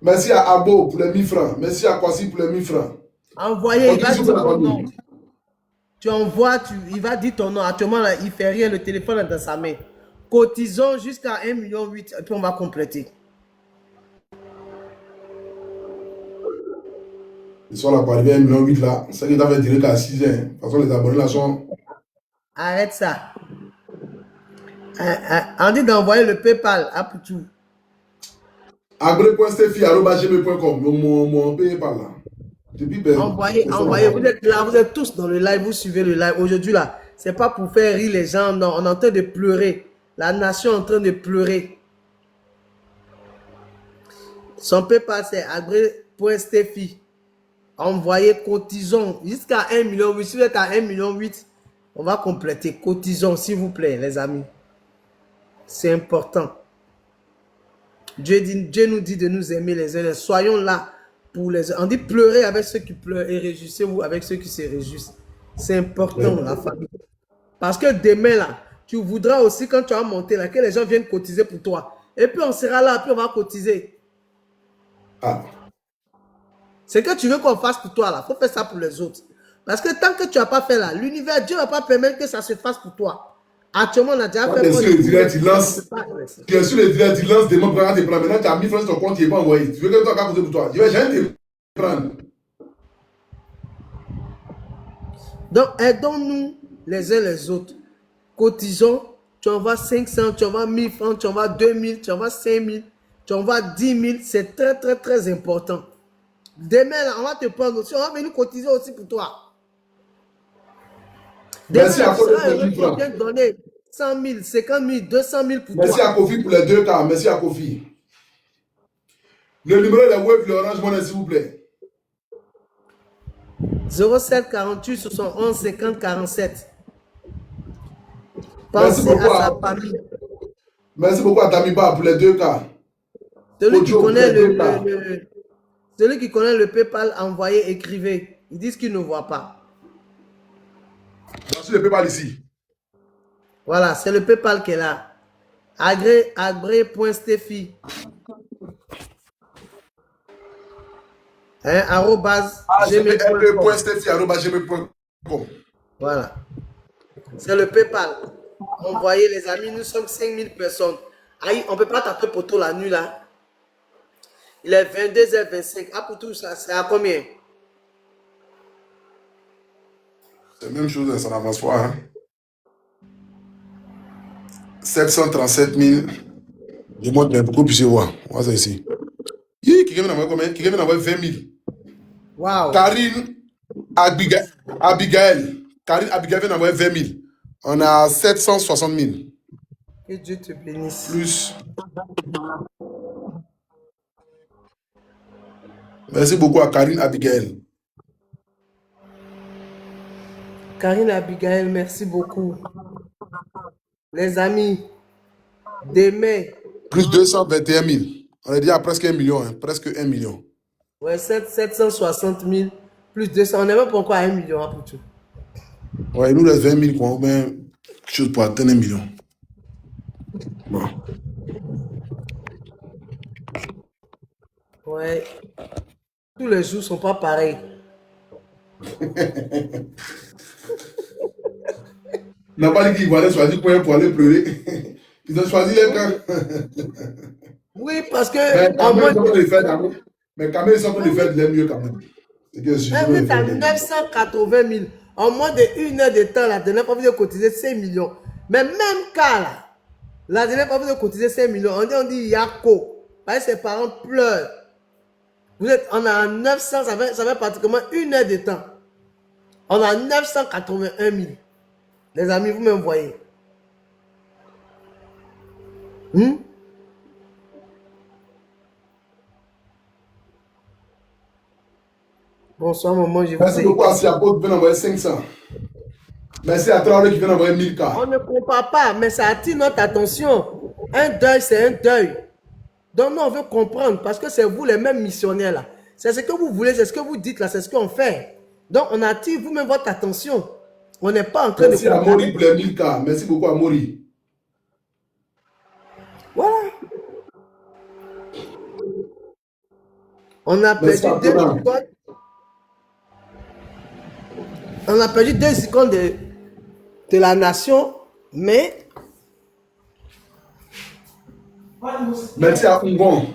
Merci à Abo pour les 1000 francs. Merci à Kwasi pour les 1000 francs. Envoyez, il va dire ton nom. Tu envoies, il va dire ton nom. Actuellement, là, il ne fait rien, le téléphone est dans sa main. Cotisons jusqu'à 1,8 million et puis on va compléter. Ils sont là pour arriver à 1,8 million là. C'est qu'ils avaient direct à 6 ans. De toute façon, les abonnés là sont. Arrête ça. On dit d'envoyer le PayPal à Poutou. agré.stefi@gmail.com. Mon PayPal là. Envoyez, vous êtes là, vous êtes tous dans le live, vous suivez le live. Aujourd'hui là, c'est pas pour faire rire les gens, non, on est en train de pleurer. La nation est en train de pleurer. Son PayPal c'est agré.stefi. Envoyez, cotisons jusqu'à 1,8 million. Si vous êtes à 1,8 million, on va compléter. Cotisons, s'il vous plaît, les amis. C'est important. Dieu nous dit de nous aimer les uns. Soyons là pour les uns. On dit pleurer avec ceux qui pleurent et réjouissez-vous avec ceux qui se réjouissent. C'est important, la famille. Parce que demain, là, tu voudras aussi, quand tu vas monter, là, que les gens viennent cotiser pour toi. Et puis on sera là, puis on va cotiser. Ah. C'est que tu veux qu'on fasse pour toi, là. Il faut faire ça pour les autres. Parce que tant que tu n'as pas fait là, l'univers, Dieu ne va pas permettre que ça se fasse pour toi. Actuellement, on a déjà fait... Bien sûr, le direct, il lance... Bien sûr, le direct, il lance des mots pour te prendre. Maintenant, tu as 1000 francs sur ton compte, il n'est pas envoyé. Tu veux que toi, tu as cotisé pour toi. Je vais jamais te prendre. Donc, aidons-nous les uns les autres. Cotisons, tu envoies 500, tu envoies 1000 francs, tu envoies 2000, tu envoies 5000, tu envoies 10 000. C'est très, très, très important. Demain, là, on va te prendre aussi. On va venir cotiser aussi pour toi. Demain, merci à Kofi. on vient donner 100 000, 50 000, 200 000 pour toi. Merci à Kofi pour les 2 cas. Merci à Kofi. Le numéro de Wave, le Orange Money, s'il vous plaît. 07 48 71 50 47. Pensez à sa famille. Merci beaucoup à Tamiba pour les 2 cas. Celui qui connaît le PayPal, envoyez, écrivez. Ils disent qu'ils ne voient pas. Voici le PayPal ici. Voilà, c'est le PayPal qui est là. agré.steffi. gmail.steffi@gmail.com. Voilà. C'est le PayPal. Envoyez les amis, nous sommes 5000 personnes. Aïe, on ne peut pas taper poteau la nuit là. Il est 22h25. Ah, pour tout ça, c'est à combien? C'est la même chose, ça n'avance pas. Hein? 737 000. Je montre beaucoup plus voir. On va ça ici. Quelqu'un vient d'envoyer combien? Quelqu'un vient d'envoyer 20 000. Wow. Karine Abigail. Karine Abigail vient d'envoyer 20 000. On a 760 000. Que Dieu te bénisse. Plus. Merci beaucoup à Karine Abigail. Karine Abigail, merci beaucoup. Les amis, demain. Plus 221 000. On est déjà à presque 1 million. Hein, presque 1 million. Ouais, 760 000. Plus 200. On n'est même pas encore à 1 million hein, pour tout. Ouais, il nous reste 20 000 quoi. Bien, quelque chose pour atteindre 1 million. Bon. Ouais. Tous les jours ne sont pas pareils. Il n'a pas dit qu'ils allaient choisir pour aller pleurer. Ils ont choisi les camps. Oui, parce que. Mais quand même, ils sont en train de faire de mieux quand même. C'est à 980 000. En moins de 1 heure de temps, la dernière fois, vous avez cotisé 5 millions. Mais même cas, là, la dernière fois, vous avez cotisé 5 millions. On dit Yako. Parce que ses parents pleurent. On a 900, ça fait pratiquement 1 heure de temps. On a 981 000. Les amis, vous me voyez. Bonsoir, maman. Je Merci beaucoup à Siapo qui vient d'envoyer 500. Merci à Traoré qui vient d'envoyer 1000 cas. On ne compare pas, mais ça attire notre attention. Un deuil, c'est un deuil. Donc, nous, on veut comprendre parce que c'est vous les mêmes missionnaires là. C'est ce que vous voulez, c'est ce que vous dites là, c'est ce qu'on fait. Donc, on attire vous-même votre attention. On n'est pas en train Merci de... Merci à Mori pour les 1000 cas. Merci beaucoup à Mori. Voilà. On a perdu 2 icônes. On a perdu 2 icônes de la nation, mais... Merci à Ungon.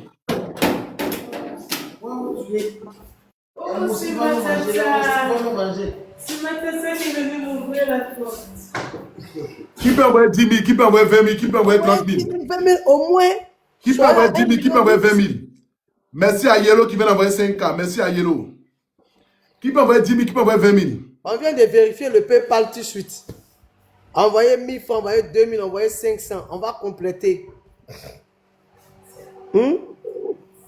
Qui peut envoyer 10 000, qui peut envoyer 20 000, qui peut envoyer 30 000? 20 000 au moins. Qui peut envoyer 10 000, qui peut envoyer 20 000? Merci à Yellow qui vient d'envoyer 5K. Merci à Yellow. Qui peut envoyer 10 000, qui peut envoyer 20 000? On vient de vérifier le PayPal tout de suite. Envoyer 1000 francs, envoyer 2000, envoyer 500. On va compléter.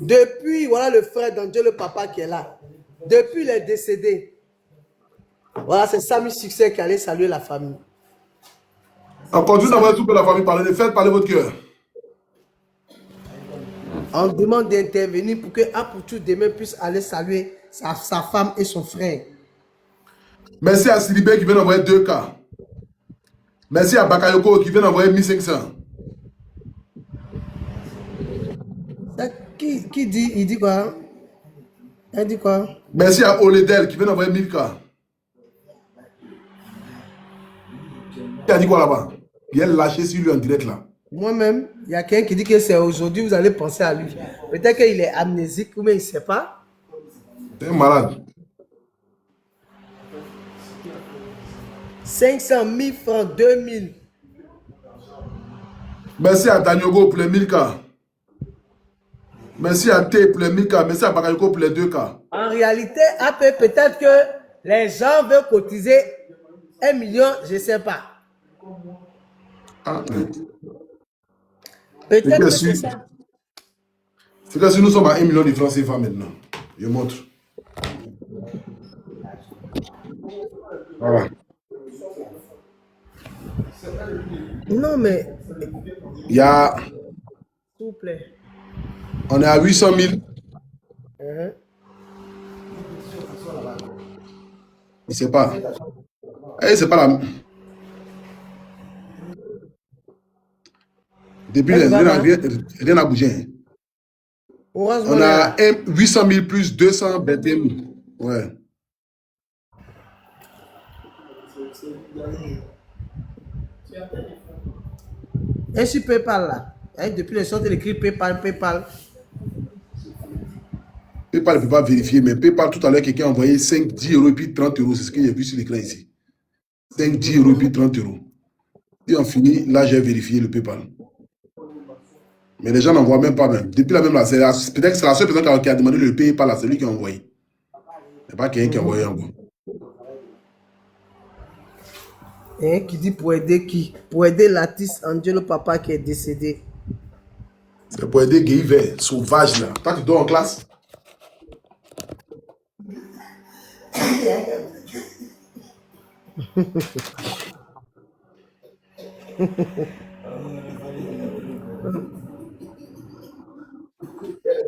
Depuis, voilà le frère d'Angelo, le papa qui est là. Depuis, il est décédé. Voilà, c'est Samy Succès qui allait saluer la famille. On continue d'envoyer tout pour la famille. Parlez, faites parler votre cœur. On demande d'intervenir pour que Apoutou demain puisse aller saluer sa femme et son frère. Merci à Silibé qui vient d'envoyer 2K. Merci à Bakayoko qui vient d'envoyer 1500. Qui dit? Il dit quoi? Elle dit quoi? Merci à Oledel qui vient d'envoyer 1000K. Qui a dit quoi là-bas? Il est lâché sur lui en direct là. Moi-même, il y a quelqu'un qui dit que c'est aujourd'hui, vous allez penser à lui. Peut-être qu'il est amnésique, mais il ne sait pas. C'est un malade. 500 000 francs, 2000. Merci à Tanyogo pour les 1000K. Merci à T pour les 1000K. Merci à Bakayoko pour les 2K. En réalité, peut-être que les gens veulent cotiser 1 million, je ne sais pas. Ah, peut-être que c'est ça. C'est que si nous sommes à 1 million de francs CFA maintenant. Je montre. Voilà. Non, mais... Il y a... S'il vous plaît. On est à 800 000. Je ne sais pas. Eh, c'est pas la... Depuis, rien n'a bougé. On a 800 000 plus 221 000. Ouais. Et sur PayPal là, depuis les sortes écrit PayPal. PayPal ne peut pas vérifier, mais PayPal tout à l'heure, quelqu'un a envoyé 5, 10 euros et puis 30 euros. C'est ce que j'ai vu sur l'écran ici. 5, 10 euros et puis 30 euros. Et on finit, là j'ai vérifié le PayPal. Mais les gens n'en voient même pas même. Depuis la même là, peut-être que c'est la seule personne qui a demandé le PayPal là, c'est lui qui a envoyé. Il n'y a pas quelqu'un qui a envoyé encore. Et qui dit pour aider qui? Pour aider l'artiste Angelo Papa qui est décédé. C'est pour aider Guy sauvage là. Toi tu dors en classe?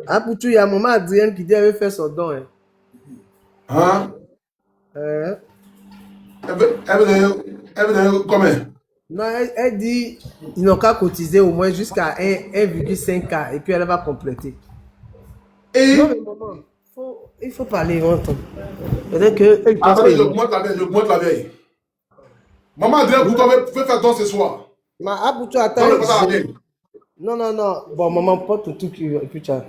Ah, pour tout, il y a maman Adrienne qui dit qu'elle veut faire son don. Hein? Elle veut combien? Non, elle dit ils n'ont qu'à cotiser au moins jusqu'à 1,5K et puis elle va compléter. Et non, mais maman, il faut parler longtemps. Peut-être que. Attendez, j'augmente la vieille. Maman Adrienne, vous pouvez faire don ce soir. Aboutou, attends. Non. Bon, maman, porte tout qui et puis tu as.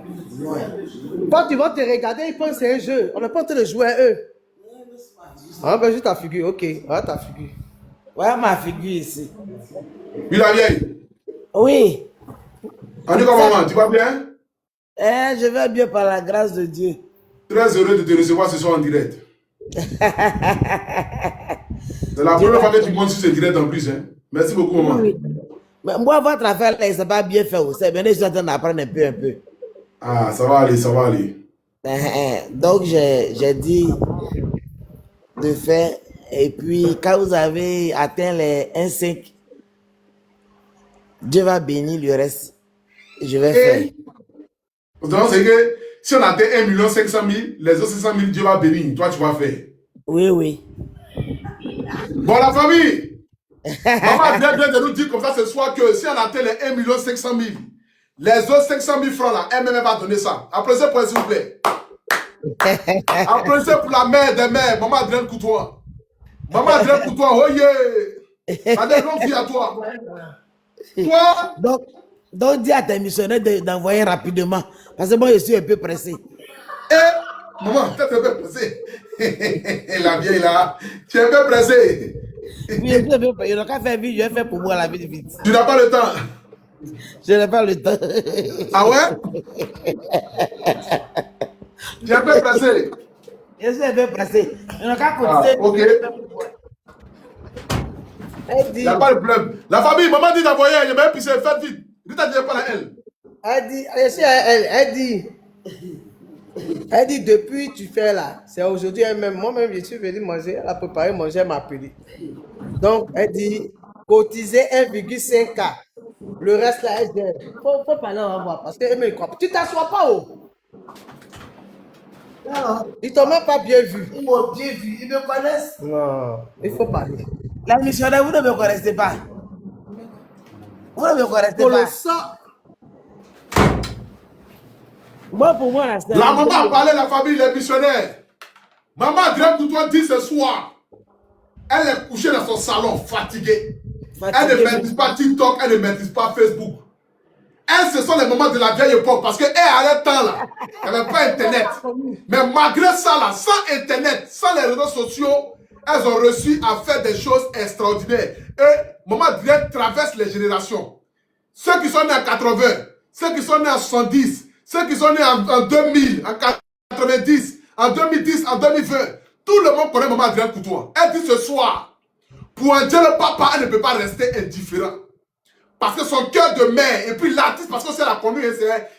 Quand ils vont te regarder, ils pensent que c'est un jeu. On n'est pas en train de jouer à eux. Ah, ben juste ta figure, ok. Ah, ta figure. Ouais, ma figure ici. Oui, la vieille. Oui. On dit comment, maman, tu vas bien? Je vais bien par la grâce de Dieu. Très heureux de te recevoir ce soir en direct. C'est la première fois que tu montes sur ce direct en plus. Hein. Merci beaucoup, maman. Oui. Mais moi, votre affaire, là, ça va bien fait aussi. Mais je suis en train d'apprendre un peu. Ah, ça va aller. Donc, j'ai dit de faire. Et puis, quand vous avez atteint les 1,5, Dieu va bénir le reste. Je vais faire. Donc, c'est que si on atteint 1 500 000, les autres 500 000, Dieu va bénir. Toi, tu vas faire. Oui. Bon, la famille. Maman vient de nous dire comme ça ce soir que si on atteint les 1 500 000, les autres 500 000 francs là, elle-même va donner ça. Applaudissez pour elle, s'il vous plaît. Applaudissez pour la mère des mères, maman Adrienne Coutois. Maman Adrienne Coutois, oh yeah! Ça donne longue vie à toi. Toi? Donc dis à tes missionnaires d'envoyer rapidement. Parce que moi, je suis un peu pressé. Maman, tu es un peu pressé. La vieille là, tu es un peu pressé. Oui, je suis un peu pressé. Il n'a qu'à faire vite, je vais faire pour moi la vie vite. Tu n'as pas le temps? Je n'ai pas le temps. Ah ouais? Tu es un peu pressé? Je suis un peu pressé. Il n'a qu'à cotiser. Ok. Il n'y a pas de problème. La famille, maman dit d'envoyer, il y a même pissé, faites vite. Dites à Dieu pas à elle. Elle dit depuis tu fais là, c'est aujourd'hui elle-même. Moi-même, je suis venu manger, elle a préparé manger, elle m'a appelé. Donc, elle dit cotiser 1,5K. Le reste là, elle dit, faut parler, on va voir. Parce qu'elle me croit. Tu t'assois pas haut. Non. Ils t'ont même pas bien vu. Ils m'ont bien vu, ils me connaissent. Non, il faut parler. La missionnaire, vous ne me connaissez pas. Vous ne me connaissez Pour pas. le sang. Moi, pour moi, la maman a parlé, la famille, les missionnaires. Maman Adrienne Coutois dit ce soir, elle est couchée dans son salon, fatiguée. Elle ne maîtrise pas TikTok, elle ne maîtrise pas Facebook. Elle, ce sont les moments de la vieille époque, parce qu'elle a le temps là. Elle n'avait pas Internet. Mais malgré ça là, sans Internet, sans les réseaux sociaux, elles ont réussi à faire des choses extraordinaires. Et Maman Adrienne traverse les générations. Ceux qui sont nés en 80, ceux qui sont nés en 70, ceux qui sont nés en 2000, en 90, en 2010, en 2020, tout le monde connaît Maman Adrienne Coutoua. Elle dit ce soir, pour un Dieu le papa, elle ne peut pas rester indifférent. Parce que son cœur de mère, et puis l'artiste, parce que c'est la commune,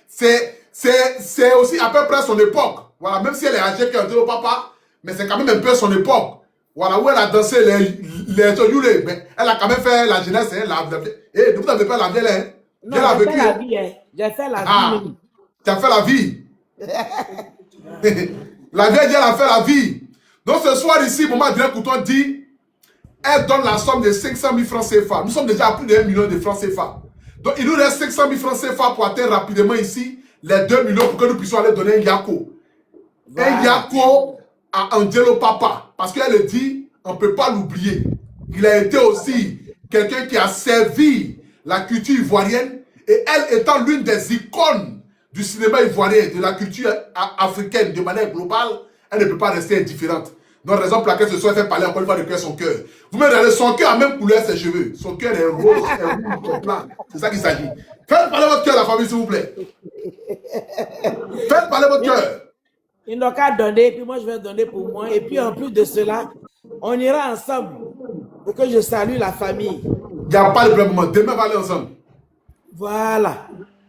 c'est aussi à peu près son époque. Voilà, même si elle est âgée qu'un Dieu le papa, mais c'est quand même un peu son époque. Voilà, où elle a dansé les Yule, mais elle a quand même fait la jeunesse. Et vous n'avez pas la vie, hein? Non, j'ai fait la vie, hein. J'ai fait la vie. Tu as fait la vie. La vieille, elle a fait la vie. Donc ce soir ici, Maman Adrienne Coutoua dit, elle donne la somme de 500 000 francs CFA. Nous sommes déjà à plus de 1 million de francs CFA. Donc il nous reste 500 000 francs CFA pour atteindre rapidement ici les 2 millions pour que nous puissions aller donner un Yako. Voilà. Un Yako à Angelo Papa. Parce qu'elle dit, on ne peut pas l'oublier. Il a été aussi quelqu'un qui a servi la culture ivoirienne et elle étant l'une des icônes du cinéma ivoirien, de la culture africaine de manière globale, elle ne peut pas rester indifférente. Donc, raison pour laquelle ce soir, elle fait parler encore une fois de cœur son cœur. Vous me regardez, son cœur a même couleur ses cheveux. Son cœur est rose, est rouge, blanc. C'est ça qu'il s'agit. Faites parler votre cœur, la famille, s'il vous plaît. Faites parler votre cœur. Ils n'ont qu'à donner, puis moi je vais donner pour moi. Et puis en plus de cela, on ira ensemble pour que je salue la famille. Il n'y a pas de problème. Demain, on va aller ensemble. Voilà.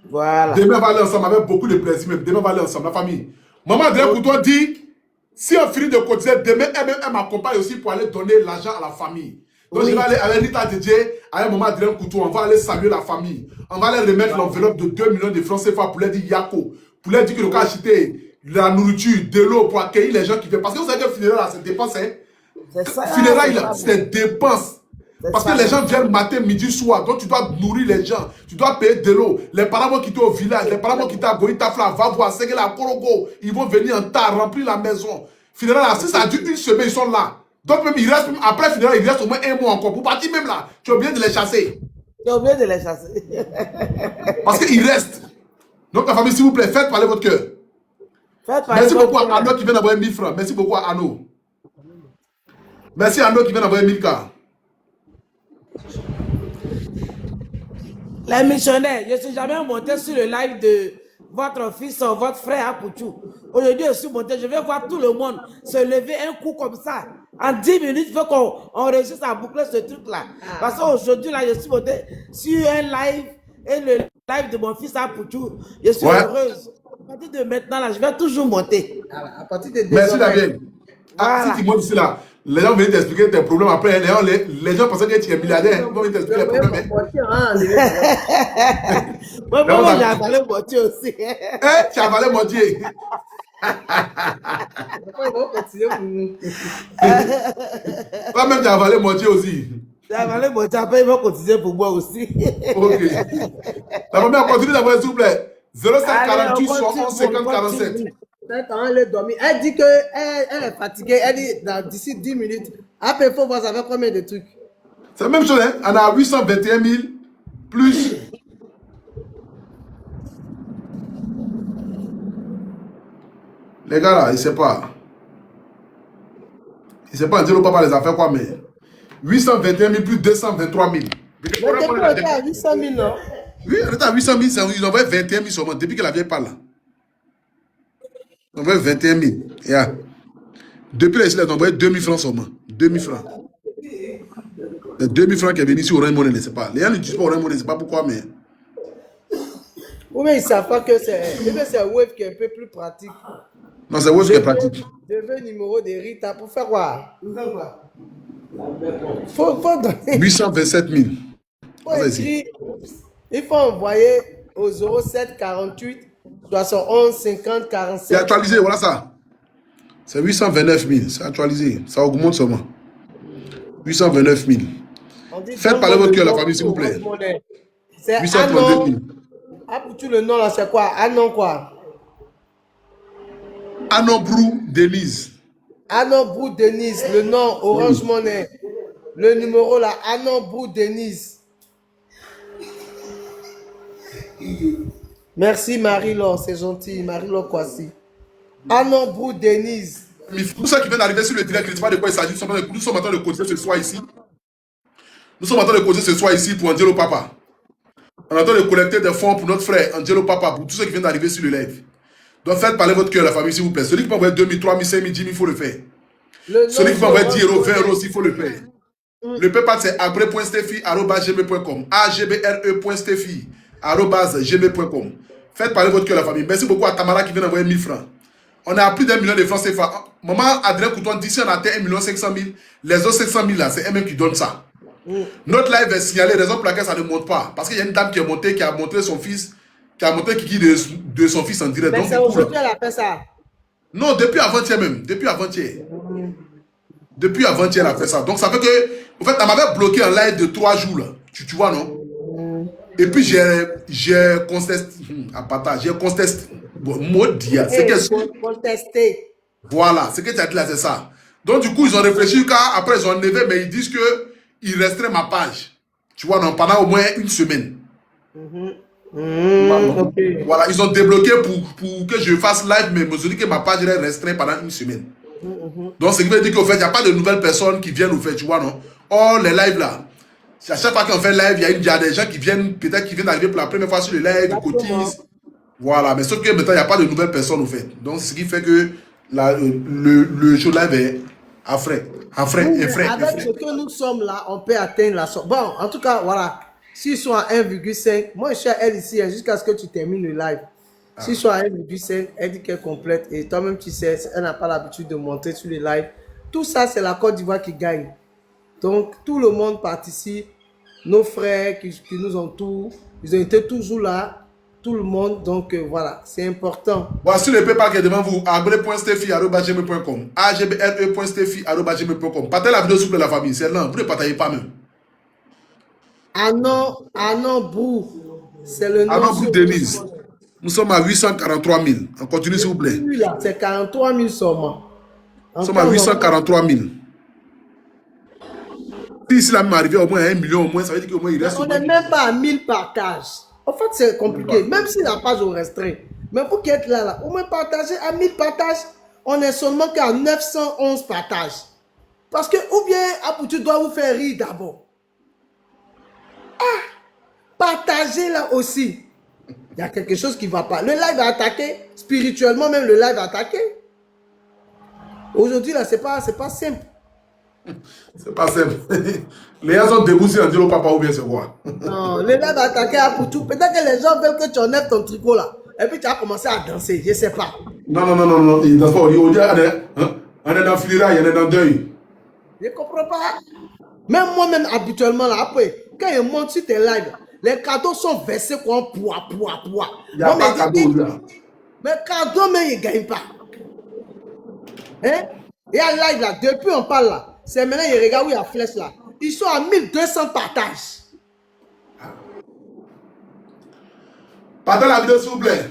Voilà. Demain, on va aller ensemble avec beaucoup de plaisir. Même. Demain, on va aller ensemble, la famille. Maman Adrienne Coutoua dit, si on finit de cotiser, demain, elle m'accompagne aussi pour aller donner l'argent à la famille. Donc, je vais aller avec Rita Dédié, avec Maman Adrienne Coutoua. On va aller saluer la famille. On va aller remettre l'enveloppe de 2 millions de francs CFA pour leur dire Yako. Pour leur dire que le cas acheter la nourriture, de l'eau pour accueillir les gens qui viennent. Parce que vous savez que le funérail, c'est dépense. Hein? Funérail, c'est dépense. Parce que les gens viennent matin, midi, soir. Donc tu dois nourrir les gens. Tu dois payer de l'eau. Les parents vont quitter au village. Les parents vont quitter à Goïtafla, va voir, c'est que la Korogo. Ils vont venir en tas, remplir la maison. Funérail, si ça dure une semaine, ils sont là. Donc même, il reste, après funérail, il reste au moins 1 mois encore. Pour partir même là, tu es obligé de les chasser. Tu es obligé de les chasser. Parce qu'il reste. Donc la famille, s'il vous plaît, faites parler votre cœur. Merci beaucoup à Arnaud qui vient d'avoir 1000 francs. Merci beaucoup à Arnaud. Merci à Arnaud qui vient d'avoir 1000 cas. Les missionnaires, je ne suis jamais monté sur le live de votre fils ou votre frère à Pouchou. Aujourd'hui, je suis monté, je vais voir tout le monde se lever un coup comme ça. En 10 minutes, il faut qu'on réussisse à boucler ce truc-là. Parce qu'aujourd'hui, là, je suis monté sur un live et le live de mon fils à Pouchou. Je suis heureuse. À partir de maintenant, là, je vais toujours monter. À partir de merci David. Voilà. Si tu montes ici, là, les gens viennent t'expliquer tes problèmes. Après, les gens pensaient que tu es milliardaire. Ils vont venir t'expliquer les problèmes. Moi, j'ai avalé Mortier aussi. Tu as avalé Mortier. Toi-même, tu as avalé Mortier aussi. J'ai avalé Mortier. Après, ils vont continuer pour moi aussi. Ok. La première, continue d'avoir, s'il vous plaît. 0748 71 50 47. Elle dit qu'elle est fatiguée. Elle dit d'ici 10 minutes. Après, il faut voir ça fait combien de trucs. C'est la même chose, hein? On a 821 000 plus. Les gars là, ils ne savent pas. Ils ne savent pas dire au papa les affaires quoi, mais 821 000 plus 223 000. Mais depuis on était à 800 000, non? Oui, on était à 800 000, ils envoient 21 000 seulement, depuis que la vieille parle là. Ils envoient 21 000. Yeah. Depuis là, ils ont envoyé 2 000 francs seulement. 2 000 francs. Les 2 000 francs qui est venu ici au Orange Money, je ne sais pas. Les gens ne disent pas Orange Money, je ne sais pas pourquoi, mais. Ou bien ils ne savent pas que c'est Wave qui est un peu plus pratique. Non, c'est Wave qui est pratique. Je veux le numéro de Rita pour faire quoi? Faut donner. 827 000. Il faut envoyer au 07 48 71 50 47. C'est actualisé, voilà ça. C'est 829 000. C'est actualisé. Ça augmente seulement. 829 000. Faites parler votre cœur, la famille, s'il vous plaît. C'est 832 000. Ah, pour tout le nom là, c'est quoi? Anon quoi? Anon Brou Denise. Anon Brou Denise, le nom Orange Money. Le numéro là, Anon Brou Denise. Merci Marie-Laure, c'est gentil. Marie-Laure Kwasi. Anon Brou Denise. Tous ceux qui viennent d'arriver sur le direct, ne savent pas de quoi il s'agit. Nous sommes en train de causer ce soir ici. Nous sommes en train de causer ce soir ici pour Angelo Papa. On est en train de collecter des fonds pour notre frère Angelo Papa, pour tous ceux qui viennent d'arriver sur le live. Donc faites parler votre cœur, la famille, s'il vous plaît. Celui qui peut envoyer 2 000, 3 000, 5 000, 10 000, il faut le faire. Celui qui peut envoyer 10 euros, 20 euros, il faut le faire. Le PayPal, c'est abre.steffi@gmail.com. agbre.steffi@gmail.com. Faites parler votre cœur, la famille. Merci beaucoup à Tamara qui vient d'envoyer 1000 francs. On est à plus d'1 million de francs CFA. Maman Adrien Couton dit si on atteint 1 500 000, les autres 500 000 là, c'est elle-même qui donne ça. Notre live est signalé, raison pour laquelle ça ne monte pas. Parce qu'il y a une dame qui est montée, qui a montré son fils, qui a montré Kiki de son fils en direct. Mais c'est aujourd'hui qu'elle a fait ça. Non, depuis avant-hier même. Depuis avant-hier. Depuis avant-hier, elle a fait ça. Donc ça fait que, en fait, elle m'avait bloqué en live de 3 jours là. Tu vois, non? Et puis j'ai contesté. J'ai contesté. Bon, maudit. C'est contesté. Voilà, ce que tu as dit là, c'est ça. Donc du coup, ils ont réfléchi qu'après ils ont enlevé, mais ils disent que il resterait ma page. Tu vois, non, pendant au moins une semaine. Okay. Voilà, ils ont débloqué pour que je fasse live, mais ils m'ont dit que ma page resterait pendant une semaine. Donc, ce qui veut dire qu'au fait, il n'y a pas de nouvelles personnes qui viennent au fait, tu vois, non? Or, les lives là, à chaque fois qu'on fait live, il y a des gens qui viennent, peut-être qui viennent arriver pour la première fois sur le live, ils cotisent. Voilà, mais sauf que maintenant, il n'y a pas de nouvelles personnes au fait. Donc, ce qui fait que le show live est à frais. Avec ce que nous sommes là, on peut atteindre la somme. Bon, en tout cas, voilà. S'ils sont à 1,5, moi je suis à elle ici jusqu'à ce que tu termines le live. S'ils sont à 1,5, elle dit qu'elle complète. Et toi-même, tu sais, elle n'a pas l'habitude de monter sur les lives. Tout ça, c'est la Côte d'Ivoire qui gagne. Donc, tout le monde participe. Nos frères qui nous entourent, ils ont été toujours là. Tout le monde. Donc, voilà, c'est important. Voici le PayPal qui est devant vous. abre.steffi@gmail.com. agbre.steffi@gmail.com. Partagez la vidéo s'il vous plaît, la famille. C'est là. Vous ne partagez pas même. Anon Brou. C'est le nom. Anon Brou Denise. Nous sommes à 843 000. On continue s'il vous plaît. C'est 43 000 seulement. Nous sommes à 843 000. Si cela m'est arrivé au moins à 1 million, au moins, ça veut dire qu'au moins il reste. On n'est même pas à 1000 partages. En fait, c'est compliqué. Même si la page est restreinte. Mais pour qu'il y ait là, au moins partager à 1000 partages, on est seulement qu'à 911 partages. Parce que, ou bien, tu dois vous faire rire d'abord. Partagez là aussi. Il y a quelque chose qui ne va pas. Le live a attaqué. Spirituellement, même le live a attaqué. Aujourd'hui, là, c'est pas simple. C'est pas simple. Les gens sont déboussés en disant au papa ou bien c'est quoi? Non, le live a attaqué à Poutou. Peut-être que les gens veulent que tu enlèves ton tricot là. Et puis tu as commencé à danser. Je ne sais pas. Non. Il danse pas. On est dans Filira, il y en a dans deuil. Je ne comprends pas. Même moi-même, habituellement, là, après, quand je monte sur tes lives, les cadeaux sont versés comme poids. Il n'y a pas de cadeau là. Mais cadeau, mais ils ne gagnent pas. Hein? Et à live là, depuis on parle là, c'est maintenant, ils regardent où il y a flèche là. Ils sont à 1200 partages. Partagez la vidéo s'il vous plaît.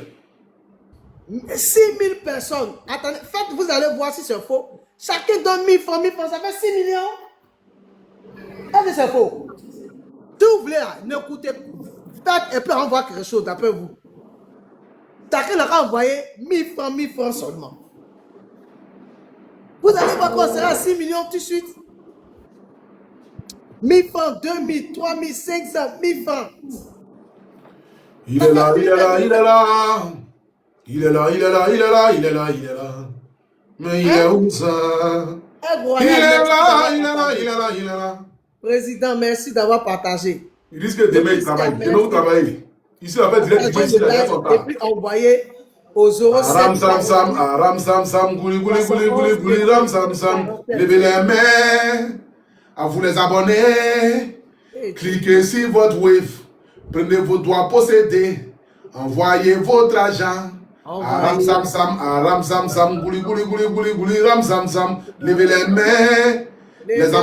6000 personnes. Attendez, faites, vous allez voir si c'est faux. Chacun donne 1000 francs, ça fait 6 millions. Est-ce que c'est faux? Si vous voulez là, n'écoutez pas. Et puis on voit quelque chose d'après vous. Chacun a envoyé 1000 francs seulement. Vous allez voir qu'on sera à 6 millions tout de suite. 1000 francs, 2000, 3000, 500, 1000 francs. Il est là. Mais il est où ça? Il est là. Président, merci d'avoir partagé. Il risque que demain il travaille. Demain vous travaillez. Ici, on fait direct ici, il a son temps. Et puis envoyé aux 07. Ram sam, gouli, ram sam. Levez les mains. À vous les abonnés. Cliquez sur votre wave. Prenez vos doigts possédés. Envoyez votre argent. Ram sam, gouli, ram sam. Levez les mains. Les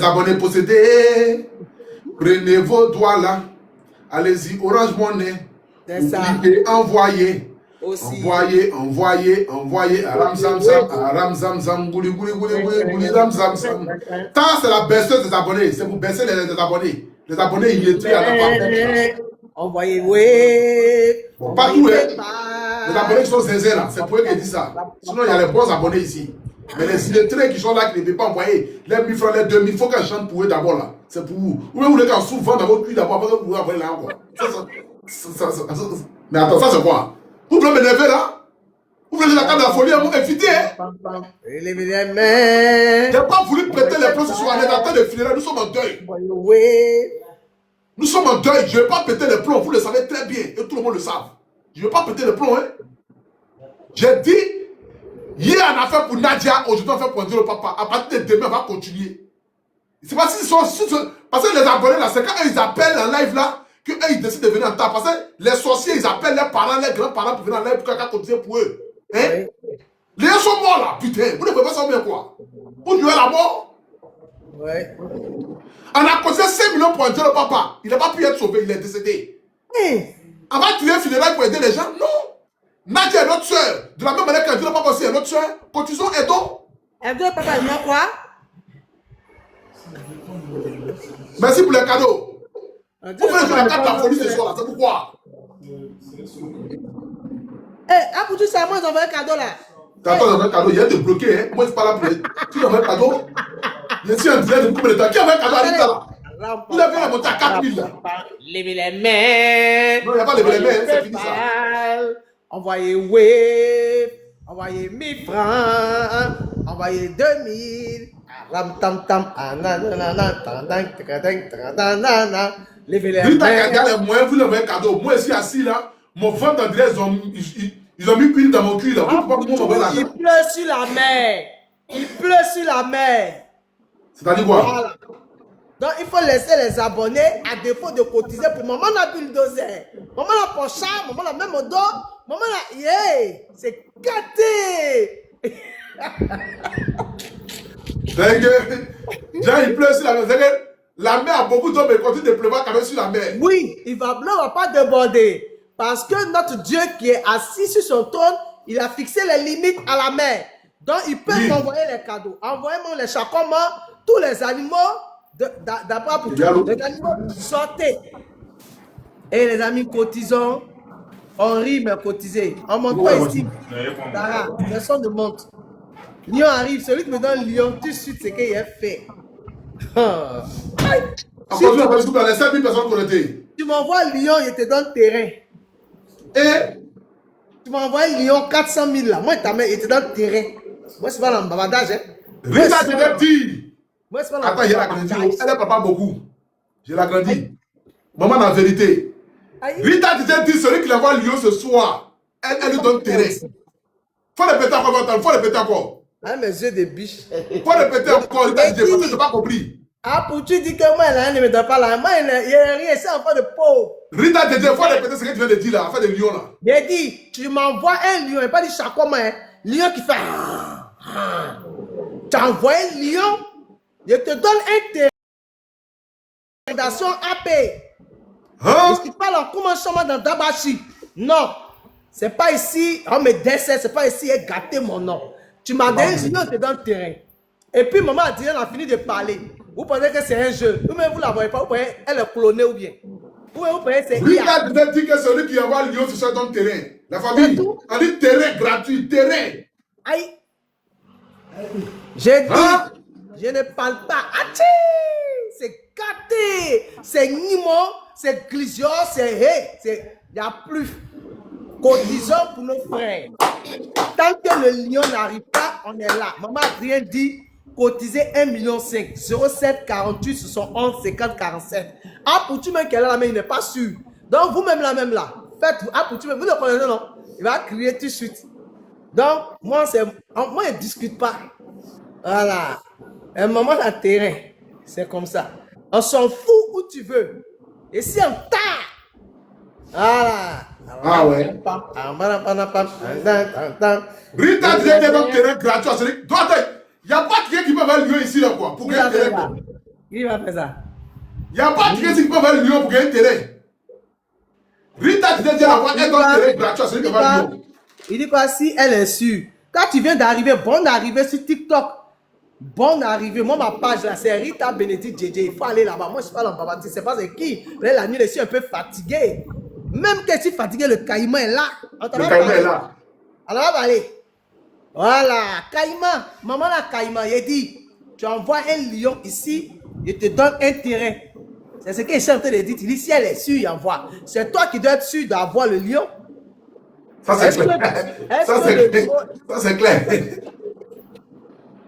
abonnés possédés. Prenez vos doigts là. Allez-y, Orange Money. Cliquez, envoyez. Envoyez. Ram sam, gouli, ram sam. Ça, c'est la baisseuse des abonnés. C'est pour baisser les abonnés. Les abonnés, ils les tuent à la part. Envoyez, oui. Pas tout, hein. Les abonnés qui sont zézés là, c'est pour eux qui disent ça. Sinon, il y a les bons abonnés ici. Mais les illettrés qui sont là, qui ne peuvent pas envoyer les 1000 francs, les 2000, il faut qu'elles chantent pour eux d'abord là. C'est pour vous. Ou bien vous voulez qu'en souvent dans votre cuit d'abord, après que vous pouvez envoyer là encore. Mais attends, ça c'est quoi? Vous voulez m'énerver là? Vous voulez la carte de la folie à vous inviter, hein? Je n'ai pas voulu prêter les plans ce soir. On est en train de finir, nous sommes en deuil. Nous sommes en deuil. Je ne vais pas péter les plombs. Vous le savez très bien. Et tout le monde le savent. Je ne vais pas péter les plombs. Hein? J'ai dit, hier on a fait pour Nadia, aujourd'hui on fait pour Dieu le papa. À partir de demain, on va continuer. C'est pas s'ils sont. Parce que les abonnés là, c'est quand ils appellent en live là, qu'eux ils décident de venir en temps. Parce que les sorciers, ils appellent les parents, les grands-parents pour venir en live pour qu'on continue pour eux. Hein? Les gens sont morts là, putain. Vous ne pouvez pas savoir bien quoi. Vous tuez la mort. Ouais. On a causé 5 millions pour Dieu le papa. Il n'a pas pu être sauvé, il est décédé. On va tuer un funérail pour aider les gens? Non. Nadia est notre soeur. De la même manière que Dieu le papa aussi est notre soeur. Cotisons, aidons. Dieu le papa, il y a quoi? Merci pour les cadeaux. Vous voulez jouer la carte de la folie ce soir là, c'est pourquoi? Pour tout ça, moi j'envoie un cadeau là. Attends, j'envoie un cadeau, il y a te bloquer. Hein? Moi je suis pas là pour les. Tu envoies un cadeau? Je suis en direct de combien de temps? Qui envoie un cadeau à Rita là? Il a bien la monter à 4000 là. Levez les mains. Non, il n'y a pas levé les mains, c'est fini ça. Envoyez wave. Envoyez 1000 francs. Envoyez 2000. Ram tam tam. Levez les mains. Rita a les moyens, vous lui envoyez un cadeau. Moi ici assis là, mon ventre en direct, ils ont mis huile dans mon cul là. Il pleut sur la mer. Il pleut sur la mer. C'est-à-dire quoi? Voilà. Donc il faut laisser les abonnés à défaut de cotiser pour maman la bulldozer. Maman la pocha, maman la même dos, maman la. Yeah! C'est gâté! C'est que. Déjà, il pleut sur la mer. C'est que la mer a beaucoup d'eau, mais il continue de pleuvoir quand même sur la mer. Oui, il va pleuvoir, va pas déborder. Parce que notre Dieu qui est assis sur son trône, il a fixé les limites à la mer. Donc il peut m'envoyer les cadeaux. Envoyez-moi les chacun, tous les animaux. D'abord pour tout, les animaux sortez. Et les amis cotisons, on rit mais cotisez. On monte pas ici. Dara, personne ne monte. Lion arrive, celui qui me donne Lion, tout de suite c'est qu'il a fait. Tu m'envoies Lion, il te donne terrain. Et tu m'envoies Lion 400 000 là. Moi, il te donne terrain. Moi, c'est pas dans le bavardage. Hein. Rita, je l'ai dit. Attends, il y a la grandi. Elle est papa beaucoup. Je l'ai grandi. Maman, la vérité. Rita, tu t'es dit, celui qui l'envoie Lyon ce soir, elle lui donne terrain. Faut répéter encore, faut répéter encore. Ah, mes yeux de biche. Faut répéter encore, Rita, tu n'as pas compris. Ah, pour tu dis que moi, elle ne me donne pas là. Moi, il n'y a rien, c'est enfant de pauvre. Rita, il faut répéter ce que tu viens de dire là, afin de Lyon là. J'ai dit, tu m'envoies un lion, et pas dit chaque homme, hein. Lion qui fait. Tu envoies un lion, je te donne un terrain. Fondation AP. Hein? Je ne parle en commencement dans Dabashi. Non. C'est pas ici, on me décède, c'est pas ici, gâter mon nom. Tu m'as donné un lion, je te donne le terrain. Et puis, maman a dit, elle a fini de parler. Vous pensez que c'est un jeu. Vous-même, vous ne la voyez pas. Vous pensez qu'elle est clonée ou bien. Vous pensez que c'est Rita vous dit que celui qui envoie Lyon sur ce donne terrain. La famille, on dit terrain gratuit, terrain. Aïe. J'ai dit, je ne parle pas. Achi! C'est gâté. C'est Nimo, c'est Glisio, c'est Hé. Il n'y a plus. Cotisons pour nos frères. Tant que le lion n'arrive pas, on est là. Maman n'a rien dit. Cotiser 1,5 million. 07 48 71 50 47. Ah, pour tu même qu'elle est là, mais il n'est pas sûr. Donc, vous-même là, faites, ah, pour tu même, vous le connaissez, non? Il va crier tout de suite. Donc, moi, il ne discute pas. Voilà. Un moment, la terrain, c'est comme ça. On s'en fout où tu veux. Et si on t'a. Voilà. Ah ouais. Rita disait que notre terrain gratuit. Il n'y a pas quelqu'un qui peut avoir le lion ici là quoi. Pour gagner terrain. Qui va faire ça? Il n'y a pas quelqu'un qui peut avoir le lion pour gagner terrain. Rita disait qu'il avoir un terrain gratuit. Celui qui va avoir le lion. Il dit quoi si elle est sûre? Quand tu viens d'arriver, bonne arrivée sur TikTok. Bonne arrivée. Moi, ma page là, c'est Rita Bénédicte JJ. Il faut aller là-bas. Moi, je suis pas dans Babati. C'est pas c'est qui. La nuit, je suis un peu fatigué. Même que je suis fatigué, le caïman est là. on t'a pas parlé. Alors, on va parler. Voilà, Caïman, maman la Caïman, il dit, tu envoies un lion ici, il te donne un terrain. C'est ce qu'il est en train de dire. Il dit, si elle est sûre, il envoie. C'est toi qui dois être sûr d'avoir le lion. Ça, c'est clair. Ça, c'est clair.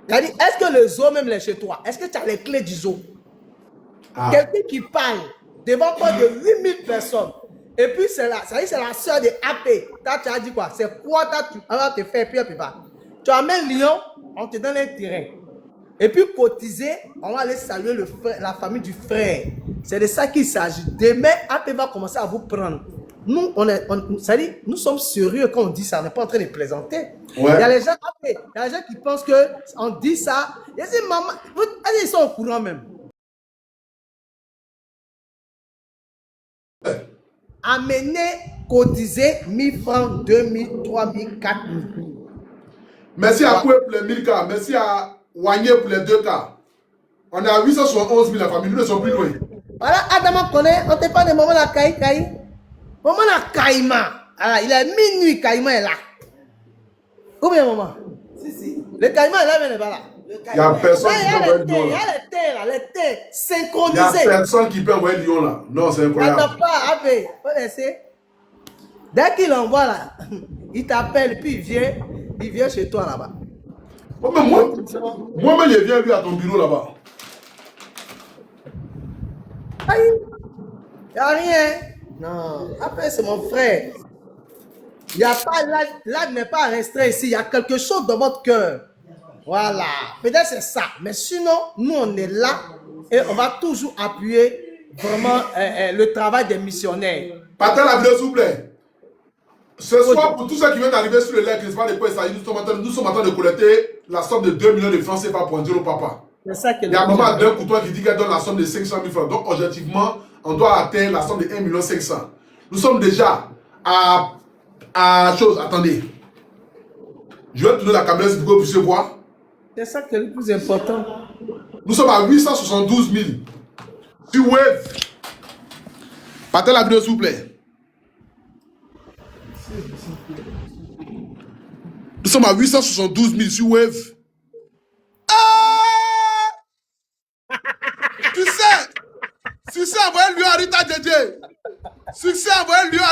Est-ce que le zoo même est chez toi? Est-ce que tu as les clés du zoo? Quelqu'un qui parle devant pas de 8000 personnes. Et puis c'est la soeur de AP. Tu as dit quoi? C'est quoi tu vas te faire? Puis tu amènes Lyon, on te donne un terrain. Et puis cotiser, on va aller saluer la famille du frère. C'est de ça qu'il s'agit. Demain, AP va commencer à vous prendre. Nous, nous sommes sérieux quand on dit ça. On n'est pas en train de plaisanter. Ouais. Il y a les gens qui pensent qu'on dit ça. Il y a des mamans, ils sont au courant même. Amener, cotiser 1000 francs, 2000, 3000, 4000. Merci à Koué pour les 1000 cas. Merci à Wagné pour les 2 cas. On est à 871 000 la famille. Nous ne sommes plus loin. Voilà, Adam connaît. On te parle de maman la Caï. Maman la Caïma. Alors, il est minuit, Caïma est là. Combien, maman? Si. Le Caïma est là, mais il n'est pas là. Il n'y a personne qui peut envoyer le lion là. Il y a les terres synchronisées. Il n'y a personne qui peut envoyer le lion là. Non, c'est incroyable. Attends pas, Abbé. Faut laisser. Dès qu'il envoie là, il t'appelle, puis il vient chez toi là-bas. Moi-même, je viens lui à ton bureau là-bas. Aïe. Il n'y a rien. Non, après c'est mon frère. Il n'y a pas, l'âge n'est pas restreint ici. Il y a quelque chose dans votre cœur. Voilà. Peut-être c'est ça. Mais sinon, nous on est là et on va toujours appuyer vraiment le travail des missionnaires. Partez la vidéo s'il vous plaît. Ce soir, pour tous ceux qui viennent d'arriver sur le lac, je ne sais pas de quoi il s'agit, nous sommes en train de collecter la somme de 2 millions de francs CFA pour dire au papa. Il y a un moment d'un couteau qui dit qu'elle donne la somme de 500 000 francs. Donc, objectivement, on doit atteindre la somme de 1 500 000. Nous sommes déjà à chose. Attendez. Je vais tourner la caméra si vous puissiez voir. C'est ça qui est le plus important. Nous sommes à 872 000. Sur Wave. Partez la vidéo s'il vous plaît. Nous sommes à 872 000 sur Wave. Succès, envoyez-lui à Rita Djedje. Succès, envoyez-lui à...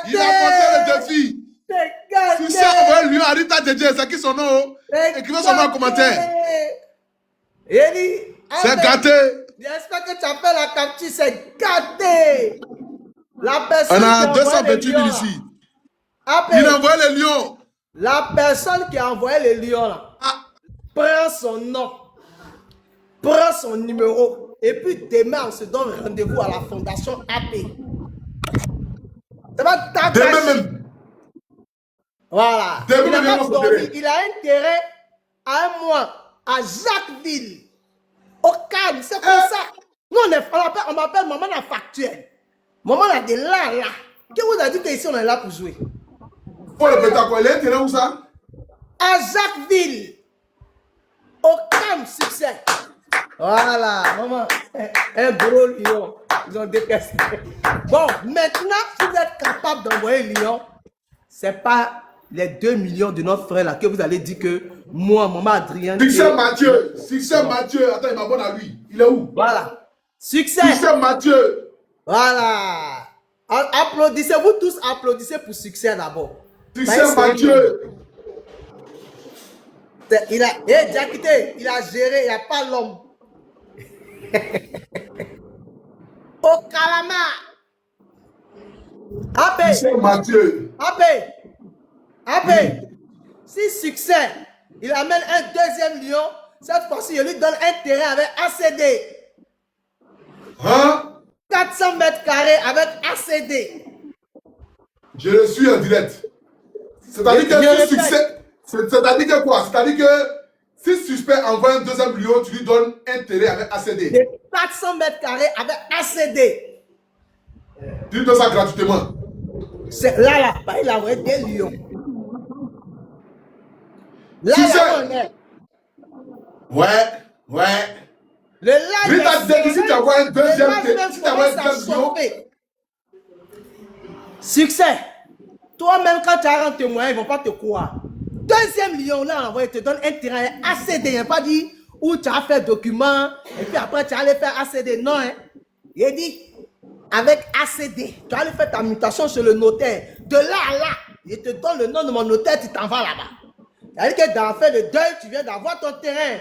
Il a porté le défi. Succès, envoyez-lui à Rita Djedje. C'est qui son nom? Écrivez son nom en commentaire. C'est gâté. J'espère que tu appelles la capture, c'est gâté. La personne on a 228 000 ici. Il a envoyé les lions. La personne qui a envoyé les lions là, prend son nom, prend son numéro, et puis demain on se donne rendez-vous à la fondation AP. Ça va t'attacher. Voilà. Il a intérêt à un mois à Jacquesville, au calme, c'est comme ça. Nous on m'appelle maman la factuelle. Maman là de là. Qui vous a dit qu'ici on est là pour jouer? Pour le pétacle, il est intérêt où ça? À Jacquesville. Au calme, succès. Voilà, maman. Un gros lion. Ils ont détesté. Bon, maintenant, si vous êtes capable d'envoyer le lion, ce n'est pas les 2 millions de notre frère là que vous allez dire que moi, maman Adrien. Succès Mathieu. Succès Mathieu. Attends, il m'abonne à lui. Il est où? Voilà. Succès. Succès Mathieu. Voilà. Applaudissez, vous tous applaudissez pour succès d'abord. Succès Mathieu. Il a déjà quitté, il a géré, il n'a pas l'homme. Au calamar. Appé. Succès Mathieu. Appé. Si succès, il amène un deuxième lion, cette fois-ci, il lui donne un terrain avec ACD. Hein? 400 mètres carrés avec ACD. Je le suis en direct. C'est-à-dire que si succès. C'est-à-dire que quoi? C'est-à-dire que si suspect envoie un deuxième lion, tu lui donnes un terrain avec ACD. De 400 mètres carrés avec ACD. Tu lui donnes ça gratuitement. C'est là, il a envoyé des lions. Là, on est. Ouais. Le live. Rita Djedje, si tu envoies un deuxième lion. Succès. Toi-même, quand tu as un témoin, ils ne vont pas te croire. Deuxième lion, là, il te donne un terrain ACD. Il n'a pas dit où tu as fait document et puis après tu allais faire ACD. Non, hein. Il dit avec ACD, tu allais faire ta mutation chez le notaire. De là à là, il te donne le nom de mon notaire, tu t'en vas là-bas. C'est-à-dire que dans le fait de deuil, tu viens d'avoir ton terrain.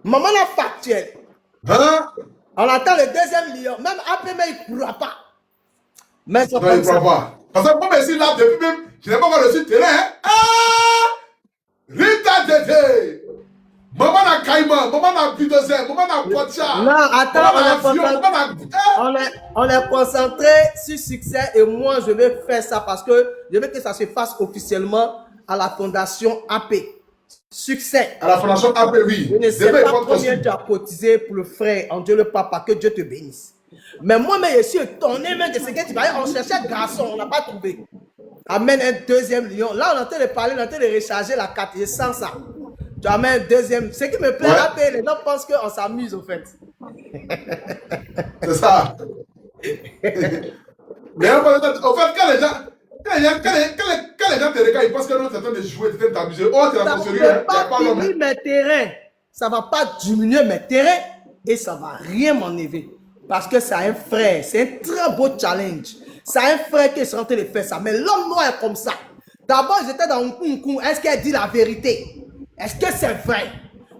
Maman la factuelle. Hein? On attend le deuxième lion. Même après, mais il ne pourra pas. Mais non, il ne pourra pas. Parce que moi, ici, là, depuis même, je n'ai pas encore reçu le terrain. Hein? Ah! Rita Dédé! Maman n'a Caïman, maman n'a Budozer, maman n'a Potia. Non, attends, on est concentré sur succès et moi, je vais faire ça parce que je veux que ça se fasse officiellement à la fondation AP. Succès. À la fondation AP, oui. Je ne sais pas combien tu as cotisé pour le frère, en Dieu le Papa, que Dieu te bénisse. Mais moi-même, je suis étonné même de ce que tu vas dire. On cherchait un garçon, on n'a pas trouvé. Amène un deuxième lion. Là, on est en train de parler, on est en train de recharger la carte. Je sens ça. Tu amènes un deuxième. Ce qui me plaît, ouais. Les gens pensent qu'on s'amuse, au fait. C'est ça. Mais en fait, quand les gens te regardent, ils pensent que nous, tu es en train de jouer, tu es en train de t'amuser. Oh, tu es en train de sérieux. Ça ne va pas diminuer mes terrains. Ça ne va pas diminuer mes terrains et ça ne va rien m'enlever. Parce que c'est un frère. C'est un très beau challenge. C'est un frère qui est en train de faire ça. Mais l'homme noir est comme ça. D'abord, j'étais dans un coup. Est-ce qu'elle dit la vérité? Est-ce que c'est vrai?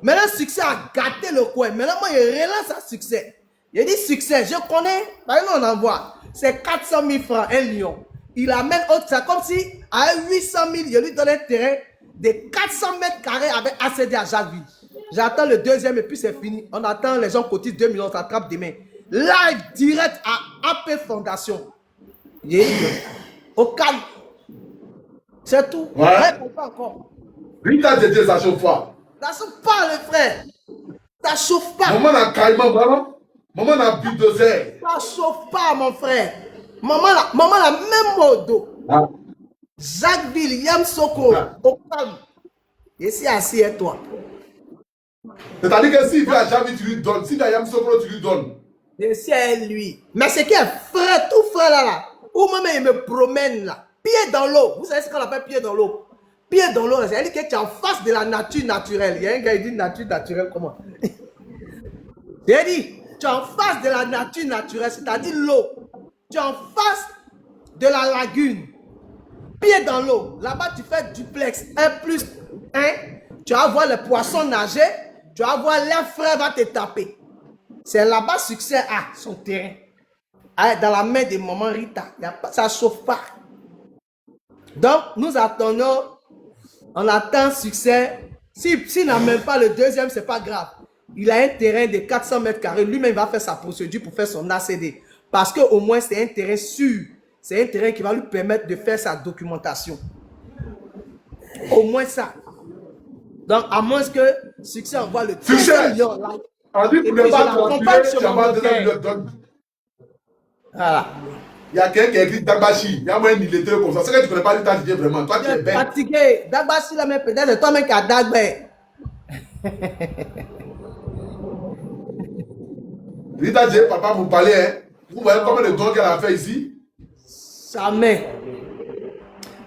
Maintenant, succès a gâté le coin. Maintenant, moi, il relance à succès. Il dit succès, je connais. Maintenant, on en voit. C'est 400 000 francs, un lion. Il amène autre. C'est comme si, à 800 000, il lui donne un terrain de 400 mètres carrés avec ACD à Jacquesville. J'attends le deuxième et puis c'est fini. On attend, les gens cotisent 2 millions, on s'attrape demain. Live direct à AP Fondation. Au calme. C'est tout. Ouais. Pas encore. Rita Dédé, ça chauffe pas. Ça chauffe pas, le frère. Ça chauffe pas. Maman n'a Caïman, vraiment. Maman n'a Budozer. Ça chauffe pas, mon frère. Maman la même modo. Ah. Jacquesville, Yam Soko, au calme. Ici, assis et toi. C'est-à-dire que s'il vient à Jacquesville, tu lui donnes. S'il vient à Yam Soko, tu lui donnes. Ici, c'est lui. Mais c'est qui est frère, tout frère là. Ou même il me promène là. Pied dans l'eau. Vous savez ce qu'on appelle pied dans l'eau? Pied dans l'eau, c'est-à-dire que tu es en face de la nature naturelle. Il y a un gars qui dit nature naturelle, comment? J'ai dit, tu es en face de la nature naturelle, c'est-à-dire l'eau. Tu es en face de la lagune. Pied dans l'eau. Là-bas, tu fais duplex 1+1. Tu vas voir les poissons nager. Tu vas voir les frères va te taper. C'est là-bas succès a son terrain. Dans la main de maman Rita. Ça ne chauffe pas. Donc, nous attendons. On attend succès. S'il n'a même pas le deuxième, ce n'est pas grave. Il a un terrain de 400 mètres carrés. Lui-même va faire sa procédure pour faire son ACD. Parce qu'au moins, c'est un terrain sûr. C'est un terrain qui va lui permettre de faire sa documentation. Au moins ça. Donc, à moins que succès envoie le million. On dit pour ne pas tranquiller, tu vas donner le. Voilà. Il y a quelqu'un qui a écrit Dagbashi. Il y a moins illettré comme ça. C'est que tu ne connais pas l'État d'idée vraiment. Toi, tu es bête. Fatigué. Dagbashi, là, mais peut-être c'est toi-même qui as Dagbé. Rita dit, papa, vous parlez, hein. Vous voyez combien de dons qu'elle a fait ici? Jamais.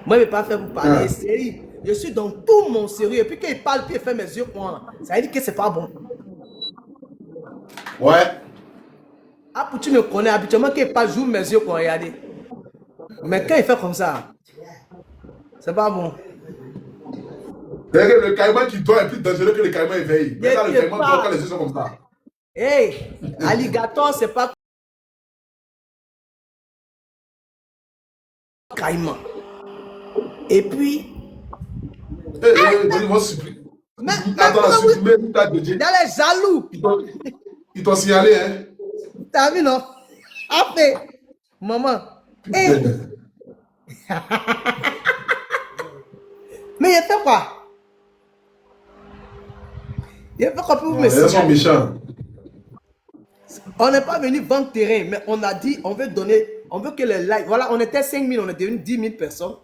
Moi, je ne vais pas faire vous parler. Sérieux. Je suis dans tout mon sérieux. Et puis quand il parle, puis il fait mes yeux, ça veut dire que c'est pas bon. Ouais. Ah, pour tu me connais, habituellement, quand il parle, j'ouvre mes yeux pour regarder. Mais quand il fait comme ça, c'est pas bon. C'est que le caïman qui dort est plus dangereux que le caïman éveillé. Mais là, le caïman dort quand les yeux sont comme ça. Hey, alligator, c'est pas caïman. Et puis. Donnez-moi supplier. Attends, la supprimer, tu t'as dédié. Il y a les jaloux. Ils t'ont signalé, hein. T'as vu, non? Après, maman. Hey. Mais il fait quoi? Il fait quoi pour vous, monsieur? Ils sont méchants. On n'est pas venu vendre terrain, mais on a dit, on veut donner, on veut que les likes. Voilà, on était 5 000, on est devenu 10 000 personnes.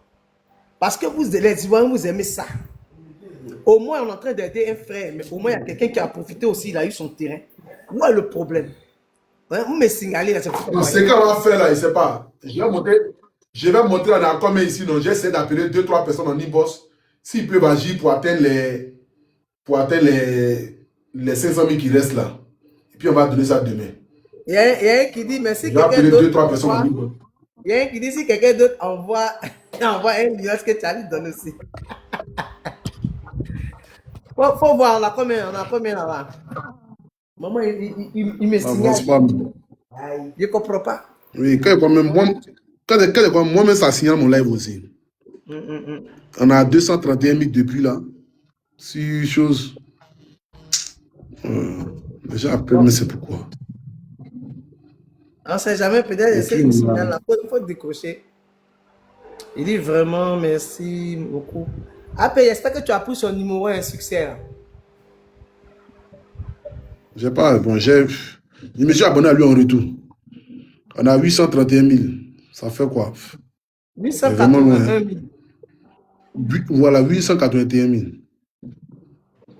Parce que vous, les Ivoiriens, vous aimez ça. Au moins, on est en train d'aider un frère, mais au moins, il y a quelqu'un qui a profité aussi, il a eu son terrain. Où est le problème? Vous me signalez là, c'est ce qu'on va faire là, il ne sait pas. Je vais monter. Je vais montrer en accord, mais ici, donc j'essaie d'appeler 2-3 personnes en e-boss. S'ils peuvent agir pour atteindre les 500 000 qui restent là. Et puis on va donner ça demain. Il y a un qui dit, mais si quelqu'un d'autre 2-3 personnes en e-boss. Il y a un qui dit, si quelqu'un d'autre envoie 1 million, est-ce que tu as lui donner aussi? Faut voir, on a combien là-bas? Maman, il me signale. Je ne comprends pas. Oui, moi-même, ça signale mon live aussi. On a 231 000 depuis là. Si chose. Déjà après, mais c'est pourquoi. On ne sait jamais, peut-être c'est une signal là. Il faut décrocher. Il dit vraiment merci beaucoup. Après, j'espère que tu as pris son numéro un succès. Là. J'ai pas. Bon, je me suis abonné à lui en retour. On a 831 000. Ça fait quoi? 881 000. Voilà, 881 000.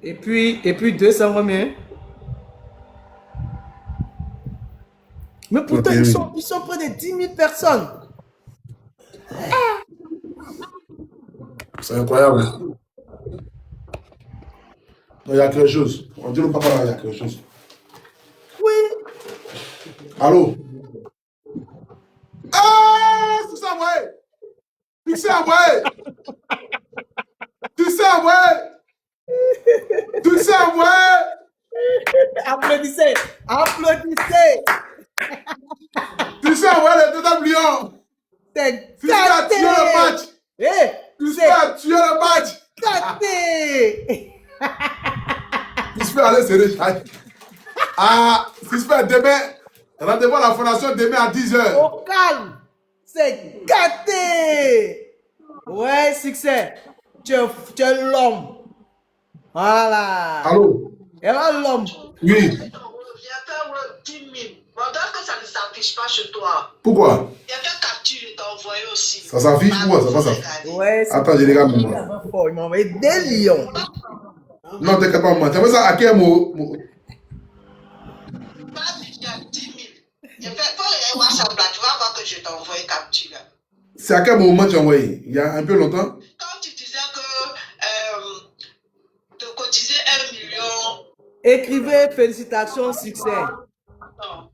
Et puis 200 combien? Mais pourtant, ils sont près de 10 000 personnes. C'est incroyable. Il y a quelque chose. On dit le papa là, il y a quelque chose. Oui. Allô? Ah, c'est ça, ouais. Tu sais, ouais. Tu sais, ouais. Tu sais, ouais. Applaudissez. Applaudissez. Tu sais, ouais, les deux tablions. C'est tu sais à tuer le match. Tu sais à tuer le match. Tu sais aller serrer. Ah, si je fais demain, rendez-vous à la fondation demain à 10h. Au calme. C'est gâté. Ouais, succès. Tu es l'homme. Voilà. Allô? Et là, l'homme. Oui. Que ça ne s'affiche pas chez toi. Pourquoi? Il y a qu'un capture, il t'a envoyé aussi. Ça s'affiche pourquoi? Ça va s'afficher. Ouais, attends, je regarde maman. Il m'a envoyé des lions. Non, t'inquiète pas, maman. Tu as fait ça à quel mot? Il y a 10 000. Je fais pas WhatsApp là, tu vas voir que je t'ai envoyé capture. C'est à quel moment tu as envoyé? Il y a un peu longtemps? Quand tu disais que de cotiser 1 million. Écrivez félicitations, succès. Non.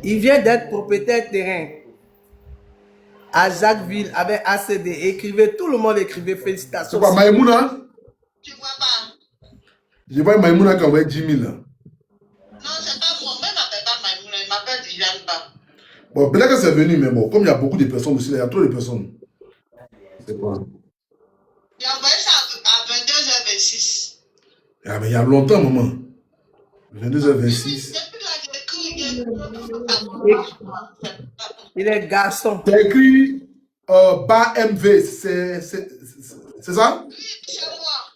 Il vient d'être propriétaire terrain à Jacquesville avec ACD. Écrivez, tout le monde écrivait félicitations. C'est quoi, Maïmouna? Tu vois pas? Je vois Maïmouna qui a envoyé 10 000. Non, c'est pas moi. Même m'appelle pas Maïmouna, il m'appelle Diane Ba. Bon, peut-être que c'est venu, mais bon, comme il y a beaucoup de personnes aussi, il y a trop de personnes. C'est quoi? Il a envoyé ça à 22h26. Ah, mais il y a longtemps, maman. 22h26. Il est garçon. Tu as écrit bas MV, c'est ça?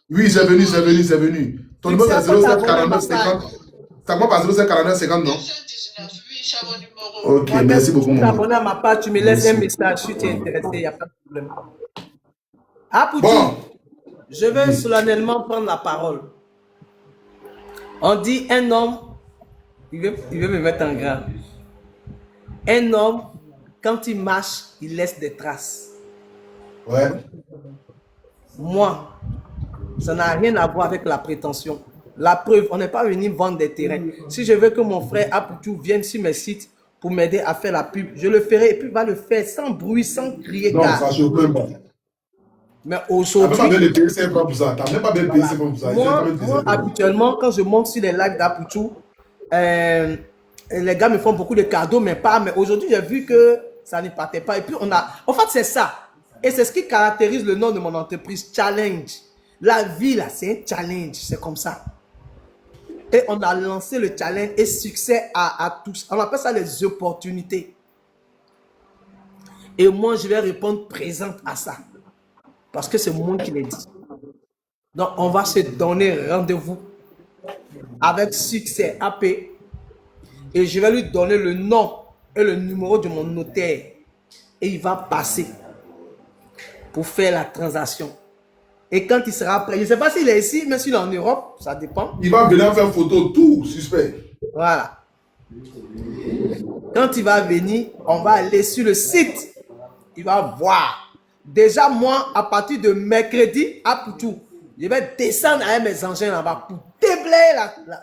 Oui, c'est moi. Oui, c'est venu. Ton numéro c'est 07 49 50. Ça commence par 07 49 50, non? Oui, c'est mon numéro. Ok, merci beaucoup, Si tu maman. t'abonnes à ma part, tu me laisses un message si tu es intéressé, il n'y a pas de problème. Ah, Pouti, Bon. je vais solennellement prendre la parole. On dit un homme, il veut me mettre en grand. Un homme, quand il marche, il laisse des traces. Ouais. Moi, ça n'a rien à voir avec la prétention. La preuve, on n'est pas venu vendre des terrains. Si je veux que mon frère Apoutou vienne sur mes sites pour m'aider à faire la pub, je le ferai et puis il va le faire sans bruit, sans crier. Non, ça ne chauffe même pas. Mais Tu n'as aujourd'hui, même pas bien payé, c'est pas pour ça. Tu n'as même pas bien payé, c'est pas pour ça. moi, habituellement, quand je monte sur les lives d'Apoutou, les gars me font beaucoup de cadeaux, mais aujourd'hui, j'ai vu que ça ne partait pas. Et puis, en fait, c'est ça. Et c'est ce qui caractérise le nom de mon entreprise, Challenge. La vie, là, c'est un challenge. C'est comme ça. Et on a lancé le challenge et succès à tous. On appelle ça les opportunités. Et moi, je vais répondre présente à ça. Parce que c'est moi qui l'ai dit. Donc, on va se donner rendez-vous avec succès AP. Et je vais lui donner le nom et le numéro de mon notaire. Et il va passer pour faire la transaction. Et quand il sera prêt, je ne sais pas s'il est ici, mais s'il est en Europe, ça dépend. Il va venir faire photo, tout suspect. Voilà. Quand il va venir, on va aller sur le site. Il va voir. Déjà, moi, à partir de mercredi à Poutou, je vais descendre avec mes engins là-bas pour déblayer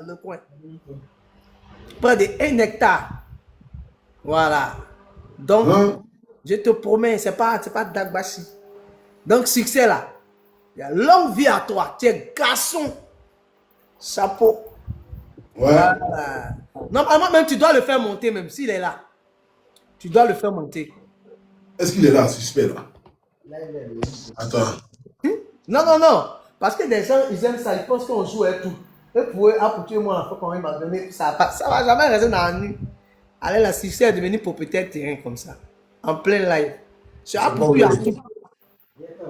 le coin. Près de 1 hectare. Voilà. Donc, je te promets, c'est pas Dagbashi. Donc, succès là. Il y a longue vie à toi. Tu es garçon. Chapeau. Ouais. Voilà. Normalement, même tu dois le faire monter, même s'il est là. Tu dois le faire monter. Est-ce qu'il est là, suspect là? Attends. Non, non, non. Parce que les gens, ils aiment ça. Ils pensent qu'on joue et tout. Et pour eux, pour tuer moi, la fois qu'on m'a donné, ça va jamais rester dans la nuit. Allez, la succès est devenu propriétaire terrain comme ça. En plein live.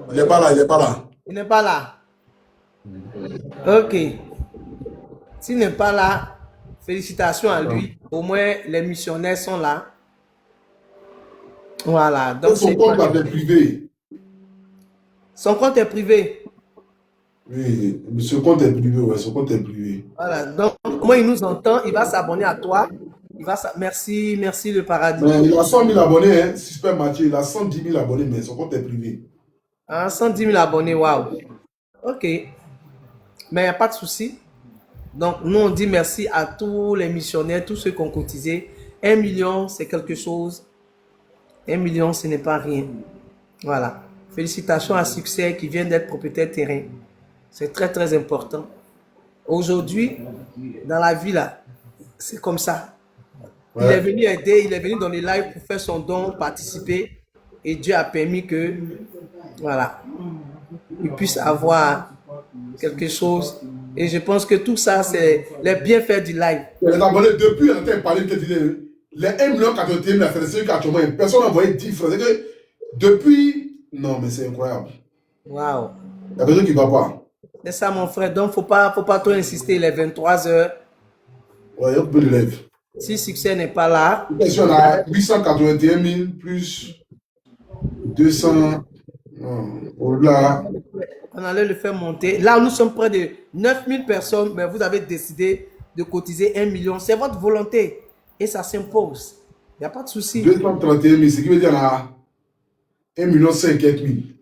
Il n'est pas là, il n'est pas là. Il n'est pas là. Ok. S'il n'est pas là, félicitations à lui. Au moins, les missionnaires sont là. Voilà. Donc, son compte est privé. Son compte est privé. Oui, ce compte est privé, ouais, son compte est privé. Voilà. Donc, moi, il nous entend, il va s'abonner à toi. Merci, merci le paradis. Mais il a 100 000 abonnés, hein, Suspect Mathieu. Il a 110 000 abonnés, mais son compte est privé. Ah, 110 000 abonnés, waouh. Ok. Mais il n'y a pas de souci. Donc, nous, on dit merci à tous les missionnaires, tous ceux qui ont cotisé. 1 million, c'est quelque chose. 1 million, ce n'est pas rien. Voilà. Félicitations à Succès qui vient d'être propriétaire terrain. C'est très, très important. Aujourd'hui, dans la vie, là, c'est comme ça. Ouais. Il est venu aider, il est venu dans les lives pour faire son don, participer. Et Dieu a permis que, voilà, il puisse avoir quelque chose. Et je pense que tout ça, c'est les bienfaits du live. Les abonnés, depuis, on a parlé que les 1 million 81 000, c'est ceux qui ont personne n'a envoyé 10 francs. C'est que depuis, non, mais c'est incroyable. Waouh. Il y a personne qui ne va pas. C'est ça, mon frère. Donc, faut pas trop insister. Il est 23 h. Ouais, il y a peu de lèvres. Si Succès n'est pas là. On a 881 000 plus 200. Là. On allait le faire monter. Là, nous sommes près de 9000 personnes, mais vous avez décidé de cotiser 1 million. C'est votre volonté et ça s'impose. Il n'y a pas de souci. 231 000, ce qui veut dire là, 1 million 50 000. Il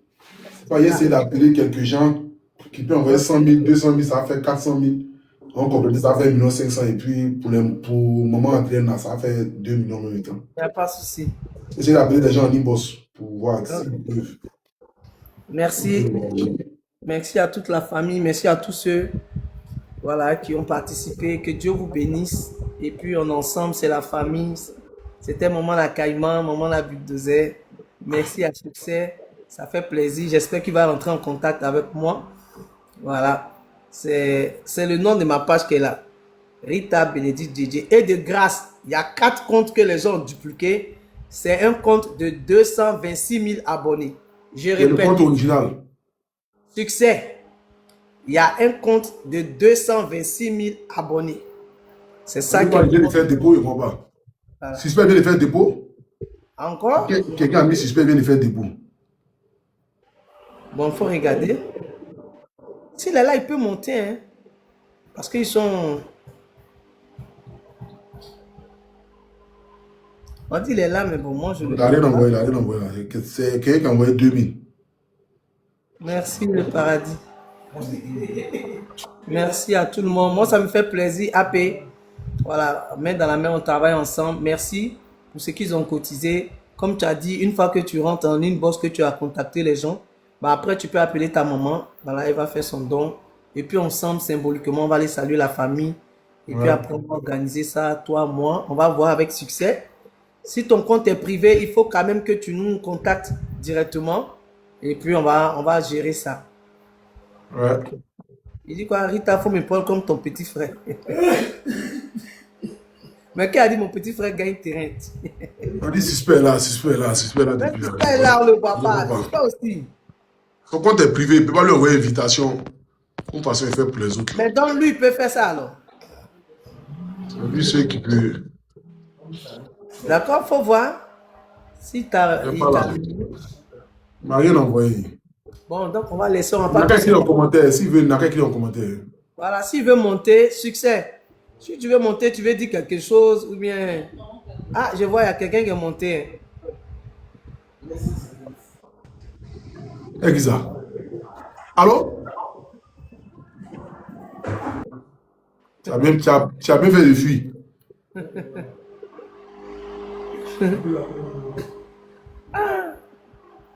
faut essayer d'appeler quelques gens qui peuvent envoyer 100 000, 200 000, ça fait 400 000. On complète, ça fait 1 million 500 et puis pour le moment entraîneur, ça fait 2 millions en même temps. Il n'y a pas de souci. Essayez d'appeler des gens en inbox pour voir s'ils peuvent. Merci. Merci à toute la famille. Merci à tous ceux, voilà, qui ont participé. Que Dieu vous bénisse. Et puis, on ensemble, c'est la famille. C'était Maman la Caïman, Maman la Bulldozer. Merci à Succès. Ça fait plaisir. J'espère qu'il va rentrer en contact avec moi. Voilà. C'est le nom de ma page qui est là. Rita Bénédicte DJ. Et de grâce, il y a 4 comptes que les gens ont dupliqués. C'est un compte de 226 000 abonnés. Je répète. Le compte original. Succès. Il y a un compte de 226 000 abonnés. C'est ça qui vient de faire dépôt, il ne voit pas. Voilà. Suspect vient de faire dépôt. Encore? Quelqu'un a mis Suspect vient de faire dépôt. Bon, il faut regarder. S'il est là, il peut monter. Hein? Parce qu'ils sont... On dit qu'il est là, mais bon, moi je le... Il n'a rien envoyé, il n'a rien envoyé. C'est quelqu'un qui a envoyé 2000. Merci le paradis. Merci à tout le monde. Moi, ça me fait plaisir. AP, voilà, main dans la main, on travaille ensemble. Merci pour ce qu'ils ont cotisé. Comme tu as dit, une fois que tu rentres en inbox, que tu as contacté les gens, bah après, tu peux appeler ta maman. Voilà, elle va faire son don. Et puis, ensemble, symboliquement, on va aller saluer la famille. Et puis après, on va organiser ça, toi, moi. On va voir avec Succès. Si ton compte est privé, il faut quand même que tu nous contactes directement. Et puis, on va gérer ça. Ouais. Il dit quoi, Rita, il faut me prendre comme ton petit frère. Mais qui a dit mon petit frère gagne terrain? On dit Suspect là, Suspect là, Suspect là. Suspect là, on le voit pas. Suspect aussi. Son compte est privé, il ne peut pas lui envoyer invitation. Comme façon, il fait pour les autres. Mais donc, lui, il peut faire ça alors. C'est lui, ceux qui peut. D'accord, il faut voir. Si tu as. Il m'a rien envoyé. Bon, donc on va laisser. On va pas. Il y a quelqu'un en commentaire. S'il veut, il y a quelqu'un en commentaire. Voilà, s'il veut monter, Succès. Si tu veux monter, tu veux dire quelque chose ou bien. Ah, je vois, il y a quelqu'un qui est monté. Exact. Allô? Tu as bien fait de fuir.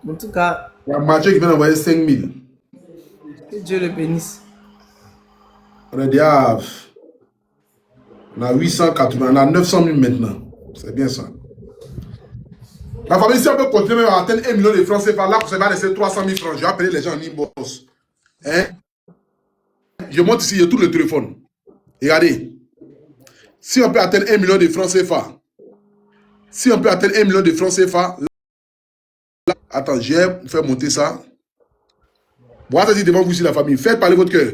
En tout cas, Il y a Mathieu qui vient d'envoyer 5 000. que Dieu le bénisse. On est déjà... On a 880, on a 900 000 maintenant. C'est bien ça. La famille, si on peut continuer même à atteindre 1 million de francs CFA, là, ça va laisser 300 000 francs. Je vais appeler les gens en inbox. Hein? Je monte ici, il y a tout le téléphone. Regardez. Si on peut atteindre 1 million de francs CFA, si on peut atteindre 1 million de francs CFA, là, attends, je vais vous faire monter ça. Bon, attendez devant vous ici, la famille. Faites parler votre cœur.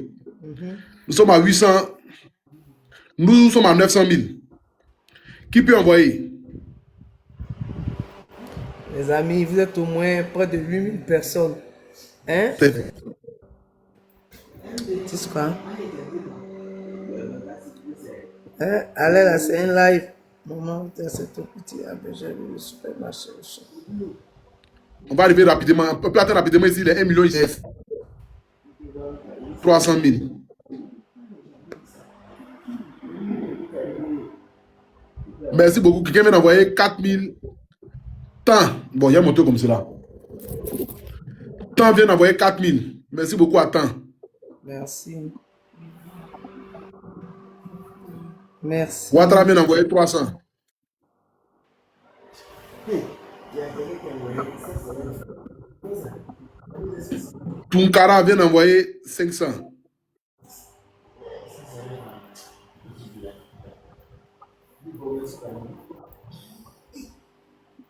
Nous sommes à 800. Nous sommes à 900 000. Qui peut envoyer? Les amis, vous êtes au moins près de 8000 personnes. Hein? C'est quoi? Hein? Allez là, c'est un live. Maman, c'est tout petit. J'ai vu le supermarché. On va arriver rapidement. On peut atteindre rapidement ici les 1 million ici. 300 000. Merci beaucoup. Quelqu'un vient d'envoyer 4 000. Tant. Bon, il y a un moteur comme cela. Tant vient d'envoyer 4 000. Merci beaucoup à Tant. Merci. Merci. Ouattara vient d'envoyer 300. Tunkara vient d'envoyer 500.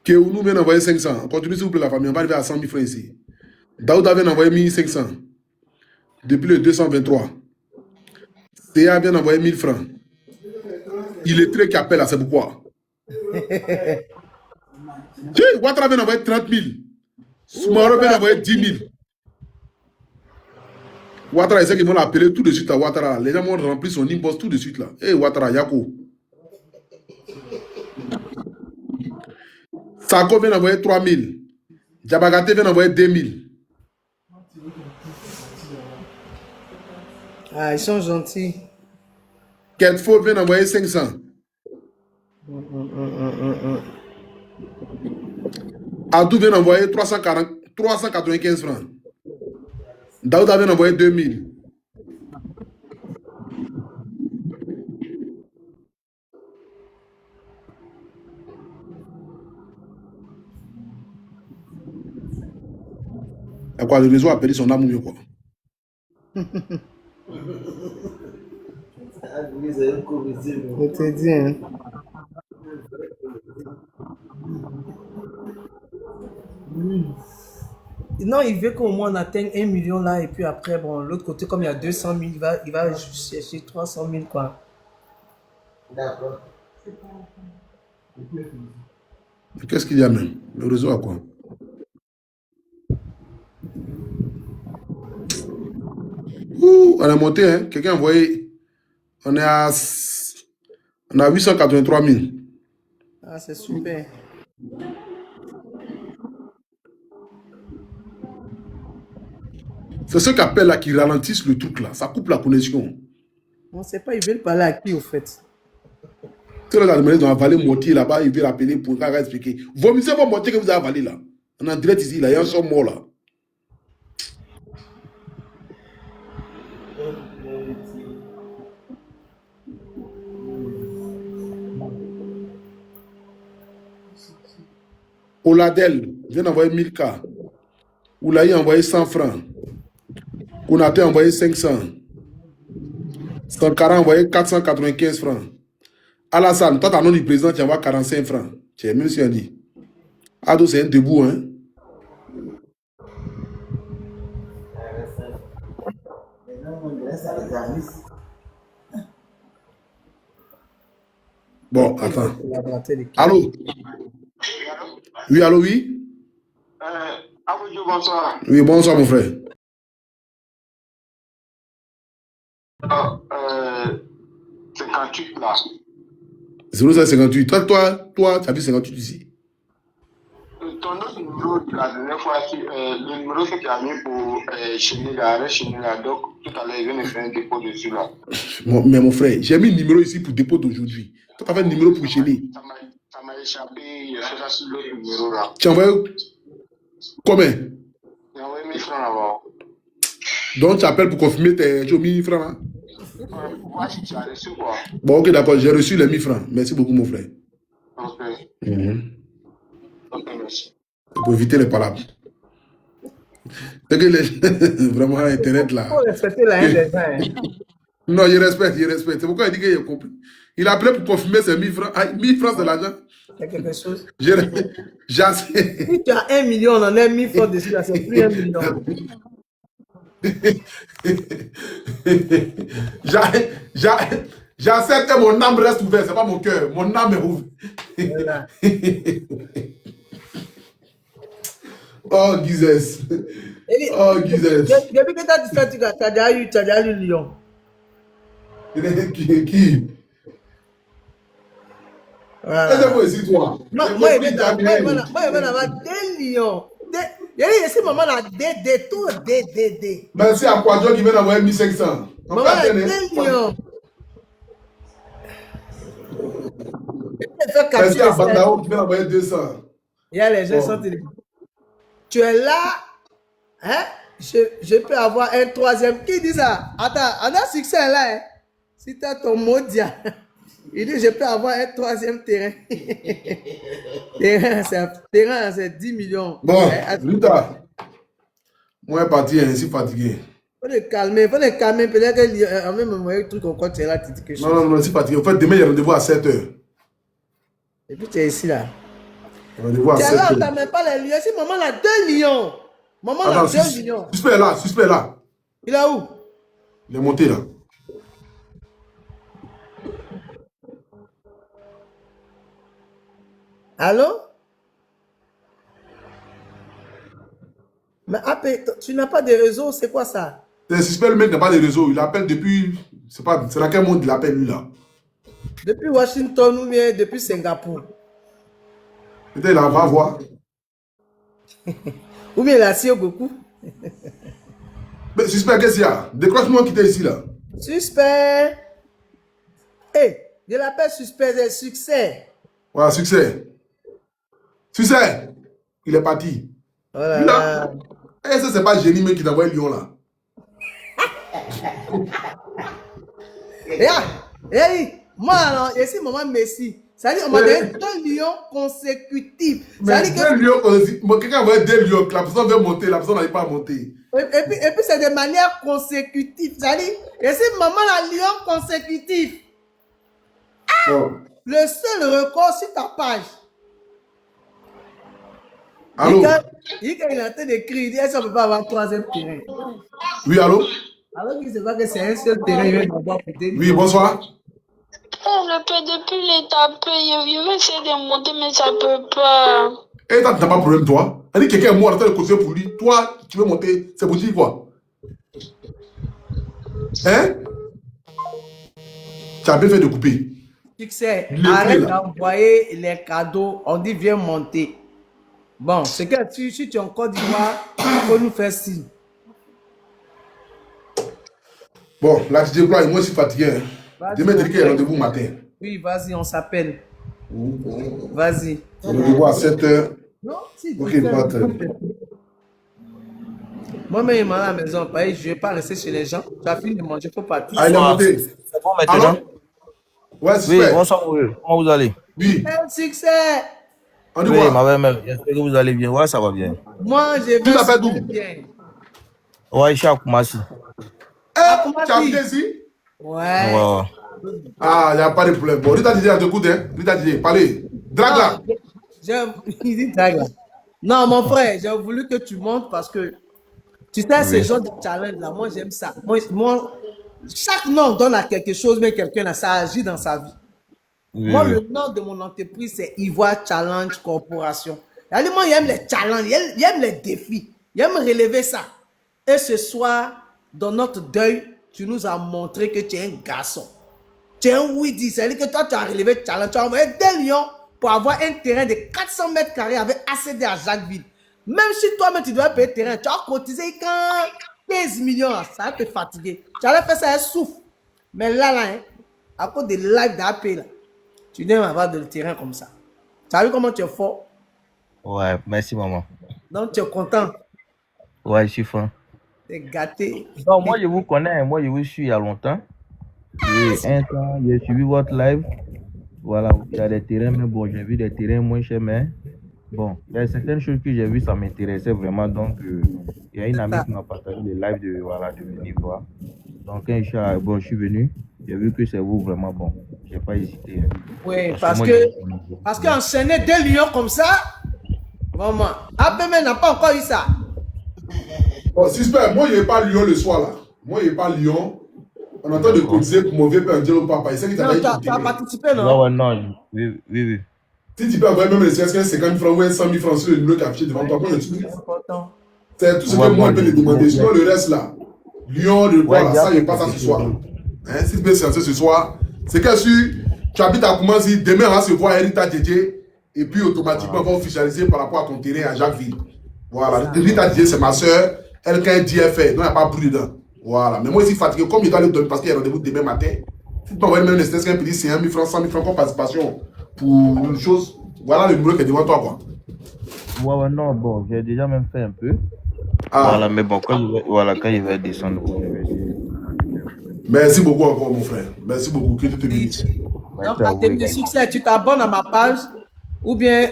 Keounou vient d'envoyer 500. Continuez s'il vous plaît la famille. On va arriver à 100 000 francs ici. Daouda vient d'envoyer 1500. Depuis le 223. Théa vient d'envoyer 1000 francs. Il est très qui appelle là, c'est pourquoi. Ouattara vient d'envoyer 30 000. Soumaro vient d'envoyer 10 000. Ouattara, il sait qu'ils vont l'appeler tout de suite à Ouattara. Les gens vont remplir son inbox tout de suite là. Hé, Ouattara, Yako. Sako vient d'envoyer 3 000. Diabagate vient d'envoyer 2 000. Ah, ils sont gentils. Ketfo vient d'envoyer 500. Adou vient d'envoyer 395 francs. Daouda vient d'envoyer 2000. Et quoi, le réseau a perdu son âme ou mieux quoi. Je te dis, hein. Non, il veut qu'au moins on atteigne 1 million là, et puis après, bon, l'autre côté, comme il y a 200 000, il va chercher 300 000, quoi. D'accord. Qu'est-ce qu'il y a même? Le réseau a quoi? Ouh, on a monté, hein? Quelqu'un a envoyé. On est à 883 000. Ah, c'est super. C'est ceux qui appellent là, qui ralentissent le truc là. Ça coupe la connexion. On ne sait pas, ils veulent parler à qui au fait? Tous les animaux ont avalé moitié là-bas, ils veulent appeler pour expliquer. Vomissez vos moitié que vous avez avalé là. On est en direct ici, là, il y a un son mort là. Oladel vient d'envoyer 1000 K. Oulaï a envoyé 100 francs. Konaté a envoyé 500. Sankara a envoyé 495 francs. Alassane, toi, t'as nom du président, tu envoies 45 francs. Tiens, même si on dit. Ado, c'est un debout, hein. Bon, attends. Allô? Oui, allô, oui? Bonsoir. Oui, bonsoir, mon frère. C'est 58 là. 0558. Toi, tu as vu 58 ici. Ton autre numéro de la dernière fois, le numéro que tu as mis pour Chenila, donc tout à l'heure, il vient de faire un dépôt dessus là. Mais mon frère, j'ai mis le numéro ici pour dépôt d'aujourd'hui. Toi, tu as fait un numéro pour Chéli. Ça m'a échappé, il a fait ça sur l'autre numéro là. Tu as envoyé combien? J'ai envoyé 1000 francs là-bas. Donc, tu appelles pour confirmer tes 1000 francs là? Pour voir si tu as reçu quoi. Bon, ok, d'accord, j'ai reçu les 1000 francs. Merci beaucoup, mon frère. Ok. Ok, merci. Pour éviter les palabres. C'est que vraiment, Internet là. Il faut respecter la haine des gens. Hein. Non, il respecte. C'est pourquoi il dit qu'il a compris. Il a appelé pour confirmer ses 1000 francs. 1000 francs, c'est l'argent. C'est quelque chose. J'ai Si tu as 1 million, on en a 1000 francs dessus, là, c'est plus 1 million. J'accepte que mon âme reste ouverte, c'est pas mon cœur. Mon âme est ouverte. Voilà. Oh, Jesus. Oh, Jesus. Depuis que tu as dit ça, tu as déjà eu Lyon. Qui? Voilà. Qu'est-ce que vous ici, toi? Moi, je vais avoir 2 lions. Si maman a tout, D. Merci à Quadjo qui vient d'envoyer 1500. Maman a 2 lions. Merci à Bandao qui vient d'envoyer 200. Il y a les gens qui sont téléphone. Tu es là, hein? Je peux avoir un troisième. Qui dit ça? Attends, on a succès là, hein? Si tu as ton mot dia, il dit je peux avoir un troisième terrain. terrain, c'est 10 millions. Bon, Rita, moi, je suis parti, je suis fatigué. Faut le calmer. Peut-être qu'on va m'envoyer un truc encore, tu es là, tu dis quelque chose. Non, je suis fatigué. En fait, demain, il y a rendez-vous à 7h. Et puis tu es ici là. Rendez-vous à 7h. Tu es là, on ne t'amène pas les lions. Si maman a 2 millions. Maman a 2 millions. Suspect là. Il est où? Il est monté là. Allô? Mais tu n'as pas de réseau, c'est quoi ça? C'est suspect, le mec n'a pas de réseau. Il appelle depuis. C'est dans quel monde il appelle lui là? Depuis Washington ou bien depuis Singapour? Peut-être il va voir. Ou bien il a assis au Goku? Mais suspect, qu'est-ce qu'il y a? Décroche-moi qui était ici là. Suspect. Je l'appelle suspect, c'est succès. Voilà, succès. Succès. Il est parti. Voilà. Là. Ça, c'est pas Génie même qui t'envoie Lyon là. Moi, alors, ici, maman Messi. Ça dit, on m'a donné 2 lions consécutifs. Mais 2 lions consécutifs. Quelqu'un envoie 2 lions, la personne veut monter, la personne n'arrive pas à monter. Et puis c'est de manière consécutive. Ça dit, ici, maman a lion consécutif. Bon. Le seul record sur ta page. Allô? Il est en train d'écrire, il dit, est-ce qu'on ne peut pas avoir un troisième terrain? Oui, allô? Alors qu'il ne sait pas que c'est un seul terrain, il vient d'avoir peut-être. Oui, bonsoir. Le P depuis l'étape, il veut essayer de monter, mais ça ne peut pas. Et toi, tu n'as pas de problème, toi? Elle dit quelqu'un est mort, en train de conseiller pour lui. Toi, tu veux monter, c'est pour dire quoi? Hein? Tu as bien fait de couper. Succès, arrête d'envoyer les cadeaux. On dit viens monter. Bon, c'est que si tu es en Côte d'Ivoire, il faut nous faire signe. Bon, là, je déploie, moi, je suis fatigué. Demain, tu dis qu'il y a rendez-vous matin. Oui, vas-y, on s'appelle. Vas-y. Rendez-vous à 7h. Non, si. Ok, matin. Moi-même, je m'en à la maison. Je ne vais pas rester chez les gens. Tu as fini de manger, il faut partir. Ah, il est monté. C'est bon maintenant? Ouais, c'est Oui, super. bonsoir, comment vous allez? Oui. Succès. On dit Oui, quoi? ma mère, j'espère que vous allez bien. Ouais, ça va bien. Moi, je vais. Tu t'appelles d'où? bien. Ouais, je suis à Koumassi. Tu as fait ici? Ouais. Ouais. Ah, il n'y a pas de problème. Bon, Rita Didier, t'écoute, hein? Rita Didier, parlez. Drague là. Il dit drague là. Non, mon frère, j'ai voulu que tu montes parce que tu sais, ce genre de challenge là, moi j'aime ça. Moi, chaque nom donne à quelque chose, mais quelqu'un a ça agit dans sa vie. Oui, Moi, oui. le nom de mon entreprise, c'est Ivoire Challenge Corporation. Moi, j'aime les challenges, j'aime les défis, j'aime relever ça. Et ce soir, dans notre deuil, tu nous as montré que tu es un garçon. Tu es un Widi, c'est-à-dire que toi, tu as relevé challenge. Tu as envoyé 2 millions pour avoir un terrain de 400 mètres carrés avec ACD à Jacquesville. Même si toi-même, tu dois payer le terrain, tu as cotisé quand 15 millions, ça va te fatiguer. Tu allais faire ça un souffle. Mais là, hein, à cause des lives d'AP, là, tu viens avoir de terrain comme ça. Tu as vu comment tu es fort? Ouais, merci maman. Donc, tu es content? Ouais, je suis fan. Tu es gâté. Non, moi je vous connais, moi je vous suis il y a longtemps. Et un temps, j'ai suivi votre live. Voilà, il y a des terrains, mais bon, j'ai vu des terrains moins chers, mais bon, il y a certaines choses que j'ai vues, ça m'intéressait vraiment. Donc, il y a une amie qui m'a partagé le live de venir voir. Donc, quand je suis venu, j'ai vu que c'est vous vraiment bon. Je n'ai pas hésité. Oui, parce qu'enchaîner 2 lions comme ça, vraiment, APM n'a pas encore eu ça. Bon, suspect, moi, je n'ai pas Lyon le soir, là. Moi, je n'ai pas Lyon. On entend de cotiser pour mauvais père dire au papa. Il Non, tu as participé, non? Ouais, non, oui. Si tu peux envoyer même les 50 000 francs ou 100 000 francs sur le numéro qui est affiché devant toi, c'est tout ce que moi, je peux te demander. Sinon, le reste, là, Lyon, le quoi, là, ça, je passe ça ce soir. Hein, si tu peux séancer ce soir, c'est que si tu habites à Koumanzi, demain, on va se voir Rita Djedje, et puis automatiquement, on va officialiser par rapport à ton terrain à Jacquesville. Voilà. Rita Djedje, c'est ma soeur. Elle, quand elle dit, elle fait. Non, il n'y a pas bruit dedans. Voilà. Mais moi, je suis fatigué. Comme il doit le donner parce qu'il y a rendez-vous demain matin, si tu peux envoyer même les stress qu'un petit, c'est 1 000 francs, 100 000 francs comme participation pour une chose. Voilà le numéro qui est devant toi, quoi. Ouais, non, bon, j'ai déjà même fait un peu. Ah. Voilà, mais bon, quand il va descendre, je vais dire. Merci beaucoup encore, mon frère. Merci beaucoup. Que Dieu te bénisse. Donc, à tes succès, tu t'abonnes à ma page. Ou bien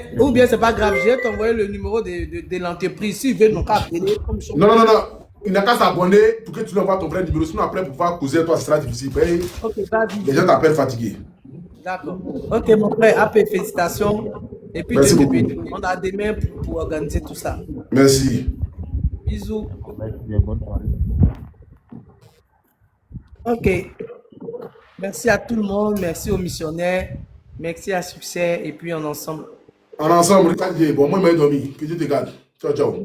c'est pas grave, je vais t'envoyer le numéro de l'entreprise. Si tu veux, donc appeler. Non. Il n'a qu'à s'abonner pour que tu lui envoies ton vrai numéro. Sinon, après, pour pouvoir causer toi, ce sera difficile. Ok, vas-y. Les gens t'appellent fatigué. D'accord. Ok, mon frère, AP, félicitations. Et puis, merci beaucoup. On a demain pour organiser tout ça. Merci. Bisous. Merci, bonne soirée. Ok. Merci à tout le monde. Merci aux missionnaires. Merci à Succès. Et puis, on ensemble. En ensemble, bon, moi, je vais dormir. Que Dieu te garde. Ciao, ciao.